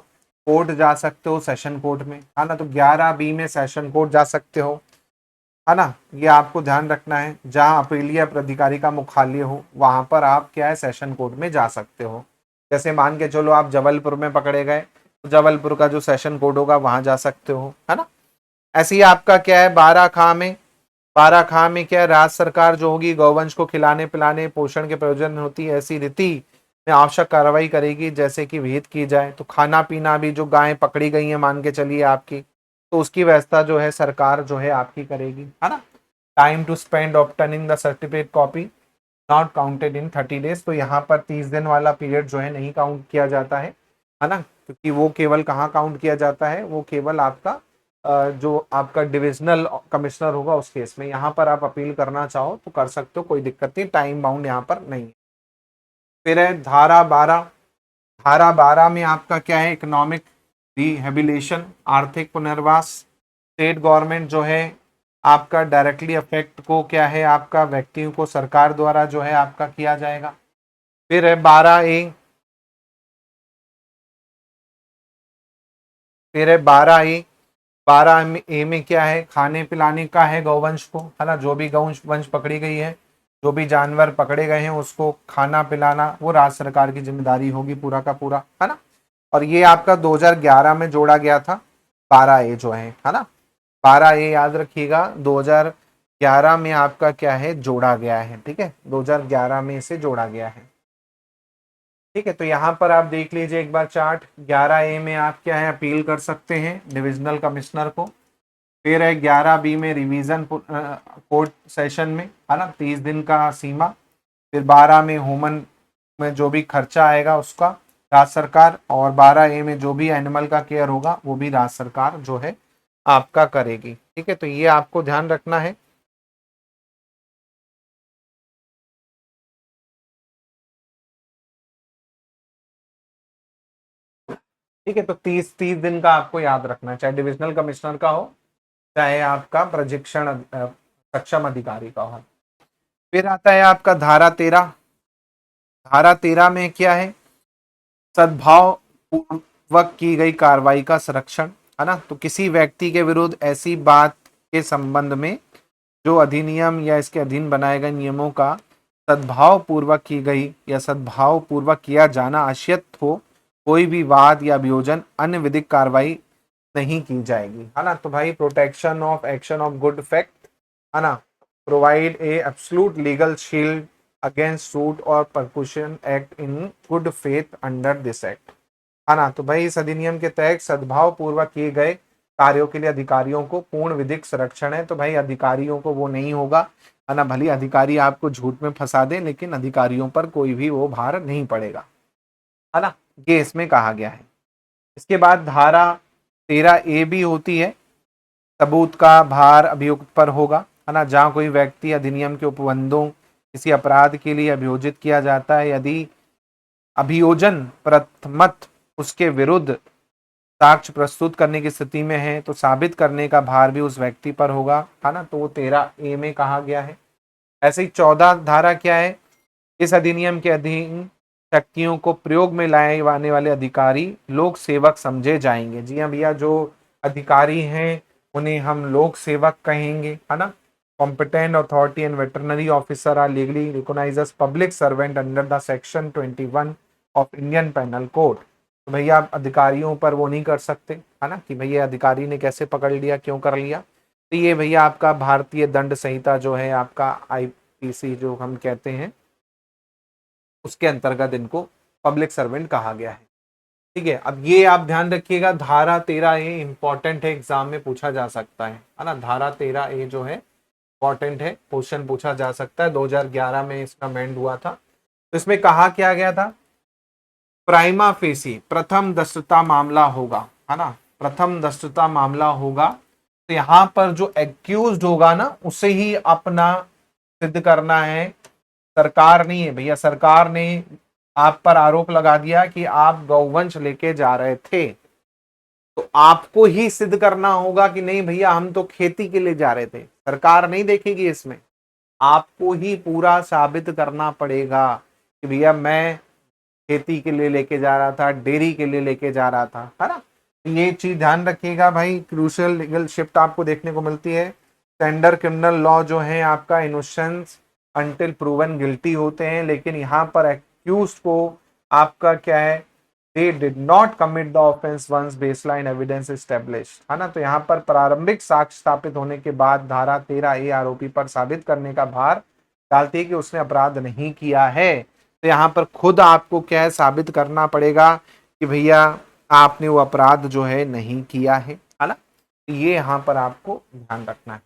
कोर्ट जा सकते हो, सेशन कोर्ट में, है ना। तो 11B में सेशन कोर्ट जा सकते हो, है ना। ये आपको ध्यान रखना है, जहां अपीलीय प्राधिकारी का मुख्यालय हो वहां पर आप क्या है सेशन कोर्ट में जा सकते हो। जैसे मान के चलो आप जबलपुर में पकड़े गए तो जबलपुर का जो सेशन कोर्ट होगा वहां जा सकते हो, है ना। ऐसे ही आपका क्या है 12 खा में, 12 खा में क्या है राज्य सरकार जो होगी गौवंश को खिलाने पिलाने पोषण के प्रयोजन होती है ऐसी रीति में आवश्यक कार्रवाई करेगी जैसे कि विहित की जाए। तो खाना पीना भी जो गायें पकड़ी गई हैं मान के चलिए आपकी, तो उसकी व्यवस्था जो है सरकार जो है आपकी करेगी, है ना। Time to spend obtaining the certificate copy not counted in 30 days। तो यहाँ पर 30 दिन वाला पीरियड जो है नहीं काउंट किया जाता है ना। क्योंकि वो केवल कहाँ काउंट किया जाता है, वो केवल आपका जो आपका डिविजनल कमिश्नर होगा उस केस में। यहाँ पर आप अपील करना चाहो तो कर सकते हो, कोई दिक्कत नहीं, टाइम बाउंड यहाँ पर नहीं है। फिर है धारा 12। धारा 12 में आपका क्या है इकोनॉमिक रिहेबिलिटेशन, आर्थिक पुनर्वास। स्टेट गवर्नमेंट जो है आपका डायरेक्टली अफेक्ट को क्या है आपका व्यक्तियों को सरकार द्वारा जो है आपका किया जाएगा। फिर है 12A। फिर है 12A। 12A में क्या है खाने पिलाने का है गौवंश को, है ना। जो भी गौवंश वंश पकड़ी गई है, जो भी जानवर पकड़े गए हैं उसको खाना पिलाना वो राज्य सरकार की जिम्मेदारी होगी पूरा का पूरा, है ना। और ये आपका 2011 में जोड़ा गया था 12A जो है ना। 12A याद रखिएगा 2011 में आपका क्या है जोड़ा गया है, ठीक है, 2011 में इसे जोड़ा गया है, ठीक है। तो यहाँ पर आप देख लीजिए एक बार चार्ट। 11A में आप क्या है अपील कर सकते हैं डिविजनल कमिश्नर को। फिर है 11B में रिवीजन कोर्ट सेशन में, है ना, 30 दिन का सीमा। फिर 12 में ह्यूमन में जो भी खर्चा आएगा उसका राज्य सरकार, और 12A में जो भी एनिमल का केयर होगा वो भी राज्य सरकार जो है आपका करेगी, ठीक है। तो ये आपको ध्यान रखना है। ठीक है, तो 30 30 दिन का आपको याद रखना है, चाहे डिविजनल कमिश्नर का हो चाहे आपका प्रशिक्षण सक्षम अधिकारी का हो। फिर आता है आपका धारा 13। धारा 13 में क्या है सद्भाव पूर्वक की गई कार्रवाई का संरक्षण, है ना। तो किसी व्यक्ति के विरुद्ध ऐसी बात के संबंध में जो अधिनियम या इसके अधीन बनाए गए नियमों का सद्भाव पूर्वक की गई या सद्भाव पूर्वक किया जाना आशयत हो, कोई भी वाद या अभियोजन अन्य विधिक कार्रवाई नहीं की जाएगी, है ना। तो भाई protection of action of good fact, है ना, provide a absolute legal shield against suit और prosecution act in good faith under this act, है ना। तो भाई इस अधिनियम के तहत सद्भाव पूर्वक किए गए कार्यों के लिए अधिकारियों को पूर्ण विधिक संरक्षण है। तो भाई अधिकारियों को वो नहीं होगा, है ना, भले अधिकारी आपको झूठ में फंसा दे लेकिन अधिकारियों पर कोई भी वो भार नहीं पड़ेगा, है ना। ये इसमें कहा गया है। इसके बाद धारा 13A भी होती है, सबूत का भार अभियुक्त पर होगा, है ना। जहां कोई व्यक्ति अधिनियम के उपबंधों किसी अपराध के लिए अभियोजित किया जाता है, यदि अभियोजन प्रथमत उसके विरुद्ध साक्ष्य प्रस्तुत करने की स्थिति में है तो साबित करने का भार भी उस व्यक्ति पर होगा, है ना। तो वो 13A में कहा गया है। ऐसे ही 14 धारा क्या है इस अधिनियम के अधीन शक्तियों को प्रयोग में लाए आने वाले अधिकारी लोक सेवक समझे जाएंगे। जी हाँ भैया, जो अधिकारी हैं उन्हें हम लोक सेवक कहेंगे, है ना। Competent authority and veterinary officer are legally recognised as public servant under the section 21 of Indian penal code. तो भैया आप अधिकारियों पर वो नहीं कर सकते, है ना, कि भैया अधिकारी ने कैसे पकड़ लिया, क्यों कर लिया। तो ये भैया आपका भारतीय दंड संहिता जो है आपका आईपीसी जो हम कहते हैं, उसके अंतर्गत इनको पब्लिक सर्वेंट कहा गया है। ठीक है, अब ये आप ध्यान रखिएगा, धारा 13 ए इंपॉर्टेंट है, एग्जाम में पूछा जा सकता है ना। धारा 13 ए जो है इंपॉर्टेंट है, क्वेश्चन पूछा जा सकता है। 2011 में इसका अमेंड हुआ था। तो इसमें कहा क्या गया था, प्राइमा फेसी प्रथम दस्तता मामला होगा, है ना, प्रथम दस्तता मामला होगा। तो यहां पर जो एक्यूज्ड होगा ना, उसे ही अपना सिद्ध करना है, सरकार नहीं है भैया। सरकार ने आप पर आरोप लगा दिया कि आप गौवंश लेके जा रहे थे, तो आपको ही सिद्ध करना होगा कि नहीं भैया हम तो खेती के लिए जा रहे थे। सरकार नहीं देखेगी इसमें, आपको ही पूरा साबित करना पड़ेगा कि भैया मैं खेती के लिए लेके जा रहा था, डेयरी के लिए लेके जा रहा था, है ना। ये चीज ध्यान रखिएगा भाई। क्रूशियल लीगल शिफ्ट आपको देखने को मिलती है। स्टैंडर्ड क्रिमिनल लॉ जो है आपका इनोसेंस अंटिल प्रूवन गिल्टी होते हैं, लेकिन यहाँ पर एक्यूज को आपका क्या है, they did not commit the offence once baseline evidence established, है ना। तो यहाँ पर प्रारंभिक साक्ष्य स्थापित होने के बाद धारा 13 ए आरोपी पर साबित करने का भार डालती है कि उसने अपराध नहीं किया है। तो यहाँ पर खुद आपको क्या है, साबित करना पड़ेगा कि भैया आपने वो अपराध जो है नहीं किया है ना। ये यहाँ पर आपको ध्यान रखना है।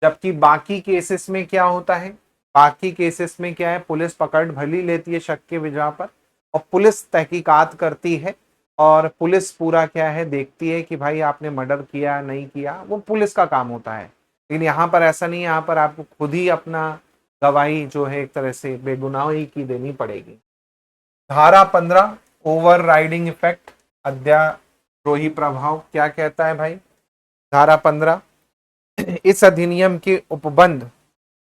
जबकि बाकी केसेस में क्या होता है, बाकी केसेस में क्या है, पुलिस पकड़ भली लेती है शक के बिना पर, और पुलिस तहकीकात करती है, और पुलिस पूरा क्या है देखती है कि भाई आपने मर्डर किया नहीं किया, वो पुलिस का काम होता है। लेकिन यहाँ पर ऐसा नहीं है, यहाँ पर आपको खुद ही अपना गवाही जो है एक तरह से बेगुनाही की देनी पड़ेगी। धारा 15 ओवर राइडिंग इफेक्ट, अध्यारोही प्रभाव, क्या कहता है भाई धारा 15, इस अधिनियम के उपबंध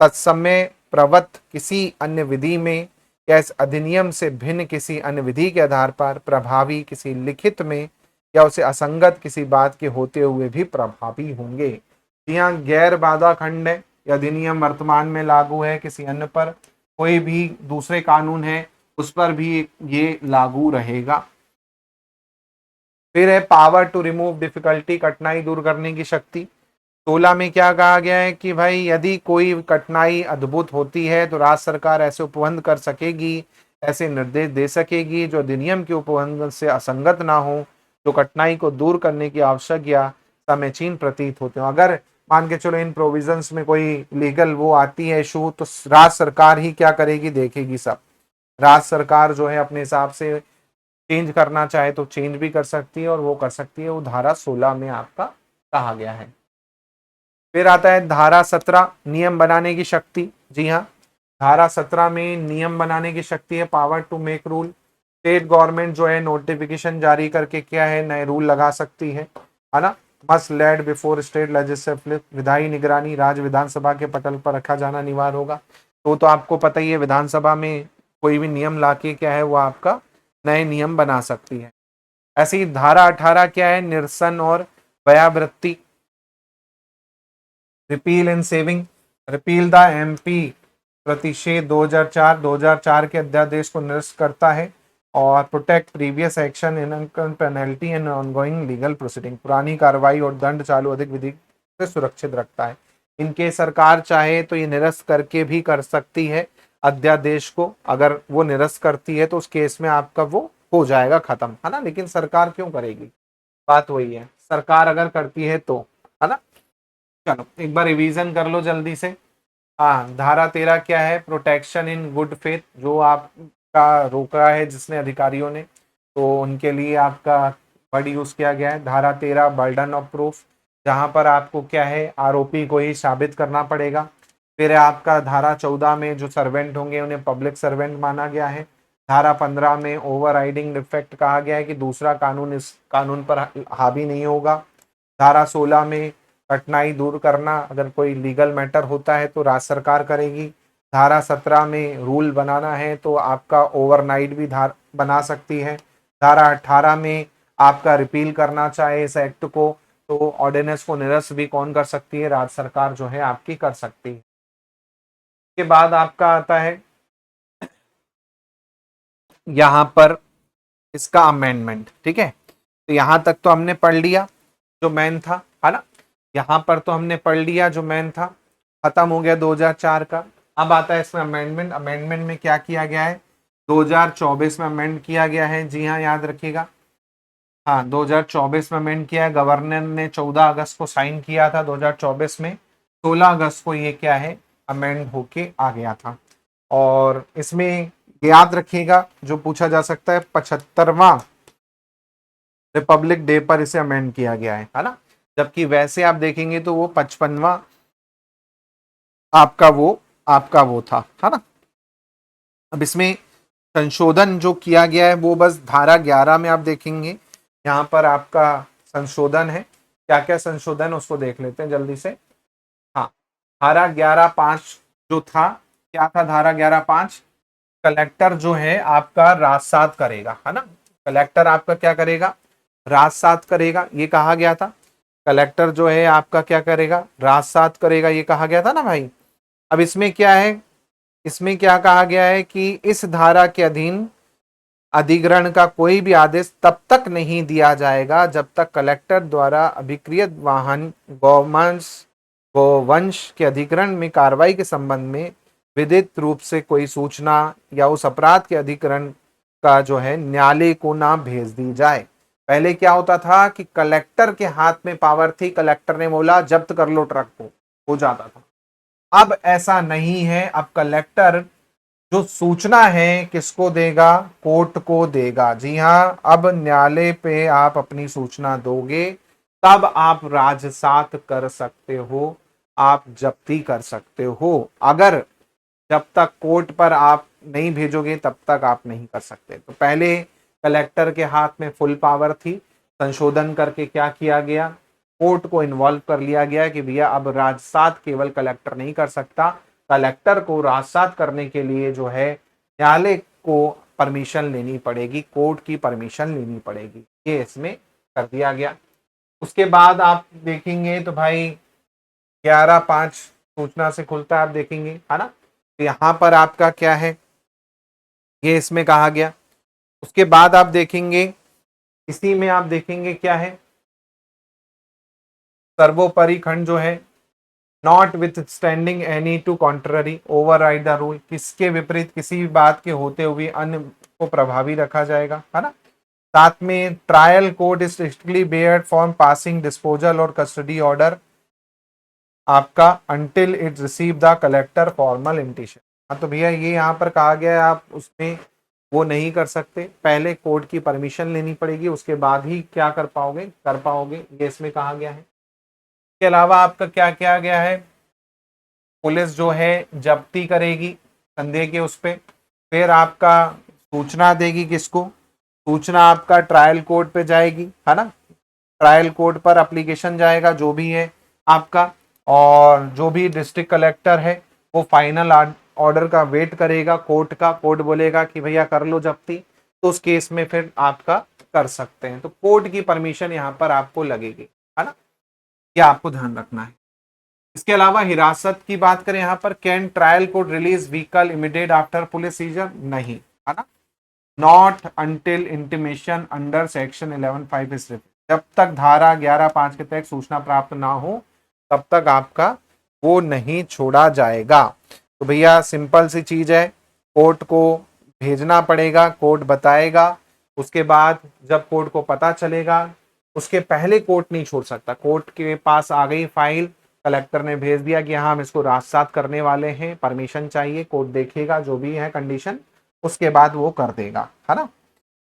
तत्समय प्रवत किसी अन्य विधि में या इस अधिनियम से भिन्न किसी अन्य विधि के आधार पर प्रभावी किसी लिखित में या उसे असंगत किसी बात के होते हुए भी प्रभावी होंगे। यहाँ गैर बाधा खंड है, अधिनियम वर्तमान में लागू है, किसी अन्य पर कोई भी दूसरे कानून है उस पर भी ये लागू रहेगा। फिर है पावर टू रिमूव डिफिकल्टी, कठिनाई दूर करने की शक्ति। 16 में क्या कहा गया है कि भाई यदि कोई कठिनाई अद्भुत होती है तो राज्य सरकार ऐसे उपबंध कर सकेगी, ऐसे निर्देश दे सकेगी जो अधिनियम के उपबंध से असंगत ना हो, जो कठिनाई को दूर करने की आवश्यक या समीचीन प्रतीत होते हो। अगर मान के चलो इन प्रोविजंस में कोई लीगल वो आती है इशू, तो राज्य सरकार ही क्या करेगी, देखेगी सब। राज्य सरकार जो है अपने हिसाब से चेंज करना चाहे तो चेंज भी कर सकती है, और वो कर सकती है, वो धारा 16 में आपका कहा गया है। फिर आता है धारा 17 नियम बनाने की शक्ति। जी हाँ, धारा 17 में नियम बनाने की शक्ति है, power to make rule. State government जो है नोटिफिकेशन जारी करके क्या है, नए रूल लगा सकती है ना। Must laid before state legislative, विधायी निगरानी राज्य विधानसभा के पटल पर रखा जाना अनिवार्य होगा। तो आपको पता ही है, विधानसभा में कोई भी नियम लाके क्या है वो आपका नए नियम बना सकती है। ऐसे ही धारा 18 क्या है, निरसन और व्यावृत्ति, repeal and saving, repeal the MP प्रतिषेध 2004 के अध्यादेश को निरस्त करता है, और protect previous action in penalty and ongoing legal proceeding, पुरानी कार्रवाई और दंड चालू अधिक विधि से सुरक्षित रखता है। इनके सरकार चाहे तो ये निरस्त करके भी कर सकती है अध्यादेश को, अगर वो निरस्त करती है तो उस केस में आपका वो हो जाएगा खत्म, है ना। लेकिन सरकार क्यों करेगी, बात वही है, सरकार अगर करती है तो, है ना। चलो एक बार रिवीजन कर लो जल्दी से। हाँ, धारा 13 क्या है, प्रोटेक्शन इन गुड फेथ, जो आपका रोका है जिसने अधिकारियों ने, तो उनके लिए आपका वर्ड यूज किया गया है। धारा 13 बर्डन ऑफ प्रूफ, जहां पर आपको क्या है आरोपी को ही साबित करना पड़ेगा। फिर आपका धारा 14 में जो सर्वेंट होंगे उन्हें पब्लिक सर्वेंट माना गया है। धारा 15 में ओवर राइडिंग इफेक्ट कहा गया है कि दूसरा कानून इस कानून पर हावी नहीं होगा। धारा 16 में कठिनाई दूर करना, अगर कोई लीगल मैटर होता है तो राज्य सरकार करेगी। धारा 17 में रूल बनाना है तो आपका ओवरनाइट भी बना सकती है। धारा 18 में आपका रिपील करना चाहे इस एक्ट को तो ऑर्डिनेंस को निरस्त भी कौन कर सकती है, राज्य सरकार जो है आपकी कर सकती है। के बाद आपका आता है यहां पर इसका अमेंडमेंट। ठीक है, तो यहां तक तो हमने पढ़ लिया जो मेन था, है ना। यहां पर तो हमने पढ़ लिया जो मेन था, खत्म हो गया 2004 का। अब आता है इसमें अमेंडमेंट। अमेंडमेंट में क्या किया गया है, 2024 में अमेंड किया गया है। जी हाँ, याद रखिएगा। हाँ, 2024 में अमेंड किया है। गवर्नर ने 14 अगस्त को साइन किया था 2024 में, 16 अगस्त को ये क्या है अमेंड होके आ गया था। और इसमें याद रखिएगा जो पूछा जा सकता है 75वां रिपब्लिक डे पर इसे अमेंड किया गया है ना। जबकि वैसे आप देखेंगे तो वो 55वां आपका वो था, है ना। अब इसमें संशोधन जो किया गया है वो बस धारा 11 में आप देखेंगे, यहाँ पर आपका संशोधन है। क्या क्या संशोधन उसको देख लेते हैं जल्दी से। हाँ, धारा 11(5) जो था, क्या था धारा 11(5)? कलेक्टर जो है आपका राजसात करेगा, है ना। कलेक्टर आपका क्या करेगा, राजसात करेगा, ये कहा गया था। कलेक्टर जो है आपका क्या करेगा, राजसात करेगा, ये कहा गया था ना भाई। अब इसमें क्या है, इसमें क्या कहा गया है कि इस धारा के अधीन अधिग्रहण का कोई भी आदेश तब तक नहीं दिया जाएगा जब तक कलेक्टर द्वारा अभिक्रियत वाहन गोवंश के अधिग्रहण में कार्रवाई के संबंध में विधित रूप से कोई सूचना या उस अपराध के अधिग्रहण का जो है न्यायालय को ना भेज दी जाए। पहले क्या होता था कि कलेक्टर के हाथ में पावर थी, कलेक्टर ने बोला जब्त कर लो ट्रक को, हो जाता था। अब ऐसा नहीं है, अब कलेक्टर जो सूचना है किसको देगा, कोर्ट को देगा। जी हाँ, अब न्यायालय पे आप अपनी सूचना दोगे तब आप राजसात कर सकते हो, आप जब्ती कर सकते हो। अगर जब तक कोर्ट पर आप नहीं भेजोगे तब तक आप नहीं कर सकते। तो पहले कलेक्टर के हाथ में फुल पावर थी, संशोधन करके क्या किया गया, कोर्ट को इन्वॉल्व कर लिया गया कि भैया अब राजसात केवल कलेक्टर नहीं कर सकता, कलेक्टर को राजसात करने के लिए जो है न्यायालय को परमिशन लेनी पड़ेगी, कोर्ट की परमिशन लेनी पड़ेगी, ये इसमें कर दिया गया। उसके बाद आप देखेंगे तो भाई 11(5) सूचना से खुलता है, आप देखेंगे, है ना। तो यहां पर आपका क्या है, ये इसमें कहा गया। उसके बाद आप देखेंगे, इसी में आप देखेंगे क्या है, सर्वोपरि खंड जो है, not with standing any two contrary override the rule, किसके विपरीत किसी भी बात के होते हुए अन्य को प्रभावी रखा जाएगा, है ना। साथ में trial court is strictly barred from passing disposal और कस्टडी ऑर्डर आपका until it receive the collector formal intimation. हाँ, तो भैया ये यहाँ पर कहा गया है आप उसमें वो नहीं कर सकते, पहले कोर्ट की परमिशन लेनी पड़ेगी, उसके बाद ही क्या कर पाओगे, ये इसमें कहा गया है। इसके अलावा आपका क्या किया गया है, पुलिस जो है जब्ती करेगी संदेह के उस पे, फिर आपका सूचना देगी, किसको, सूचना आपका ट्रायल कोर्ट पे जाएगी, है ना। ट्रायल कोर्ट पर एप्लीकेशन जाएगा जो भी है आपका, और जो भी डिस्ट्रिक्ट कलेक्टर है वो फाइनल ऑर्डर का वेट करेगा कोर्ट का, कोर्ट बोलेगा कि भैया कर लो जब्ती, तो उस केस में फिर आपका कर सकते हैं। तो कोर्ट की परमिशन यहाँ पर आपको लगेगी, है ना, ये आपको ध्यान रखना है। इसके अलावा हिरासत की बात करें यहाँ पर, can trial court release vehicle immediate after police seizure, नहीं, है ना। Not until intimation under section 11(5) is refill, जब तक धारा 11(5) के तहत सूचना प्राप्त ना हो तब तक आपका वो नहीं छोड़ा जाएगा। तो भैया सिंपल सी चीज है, कोर्ट को भेजना पड़ेगा, कोर्ट बताएगा, उसके बाद जब कोर्ट को पता चलेगा, उसके पहले कोर्ट नहीं छोड़ सकता। कोर्ट के पास आ गई फाइल, कलेक्टर ने भेज दिया कि हाँ हम इसको राजसात करने वाले हैं, परमिशन चाहिए, कोर्ट देखेगा जो भी है कंडीशन, उसके बाद वो कर देगा, है ना।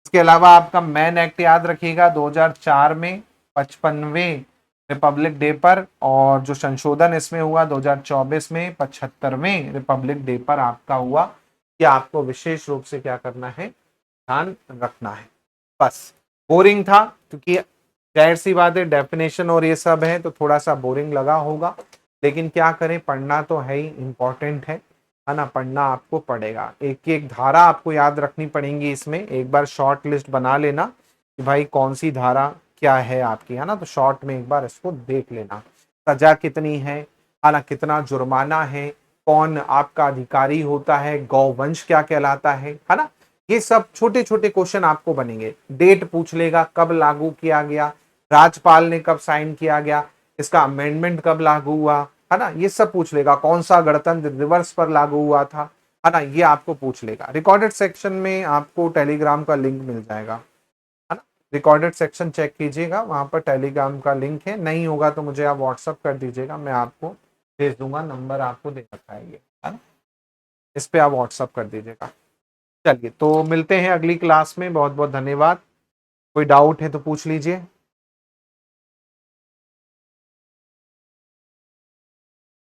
इसके अलावा आपका मैन एक्ट याद रखिएगा 2004 में 55वें रिपब्लिक डे पर, और जो संशोधन इसमें हुआ 2024 में 75वें रिपब्लिक डे पर आपका हुआ, कि आपको विशेष रूप से क्या करना है, ध्यान रखना है। बस बोरिंग था क्योंकि जाहिर सी बात है डेफिनेशन और ये सब है तो थोड़ा सा बोरिंग लगा होगा, लेकिन क्या करें, पढ़ना तो है ही, इंपॉर्टेंट है। है ना, पढ़ना आपको पड़ेगा, एक एक धारा आपको याद रखनी पड़ेगी इसमें। एक बार शॉर्ट लिस्ट बना लेना कि भाई कौन सी धारा क्या है आपकी, है ना, तो शॉर्ट में एक बार इसको देख लेना। सजा कितनी है ना, कितना जुर्माना है, कौन आपका अधिकारी होता है, गौवंश क्या कहलाता है ना, ये सब छोटे छोटे क्वेश्चन आपको बनेंगे। डेट पूछ लेगा, कब लागू किया गया, राज्यपाल ने कब साइन किया गया, इसका अमेंडमेंट कब लागू हुआ, है ना, ये सब पूछ लेगा। कौन सा गणतंत्र दिवस पर लागू हुआ था, है ना, ये आपको पूछ लेगा। रिकॉर्डेड सेक्शन में आपको टेलीग्राम का लिंक मिल जाएगा, है ना, रिकॉर्डेड सेक्शन चेक कीजिएगा, वहां पर टेलीग्राम का लिंक है। नहीं होगा तो मुझे आप व्हाट्सअप कर दीजिएगा, मैं आपको भेज दूंगा, नंबर आपको दे रखा है ये, है ना, इस पे आप व्हाट्सअप कर दीजिएगा। चलिए, तो मिलते हैं अगली क्लास में, बहुत बहुत धन्यवाद। कोई डाउट है तो पूछ लीजिए।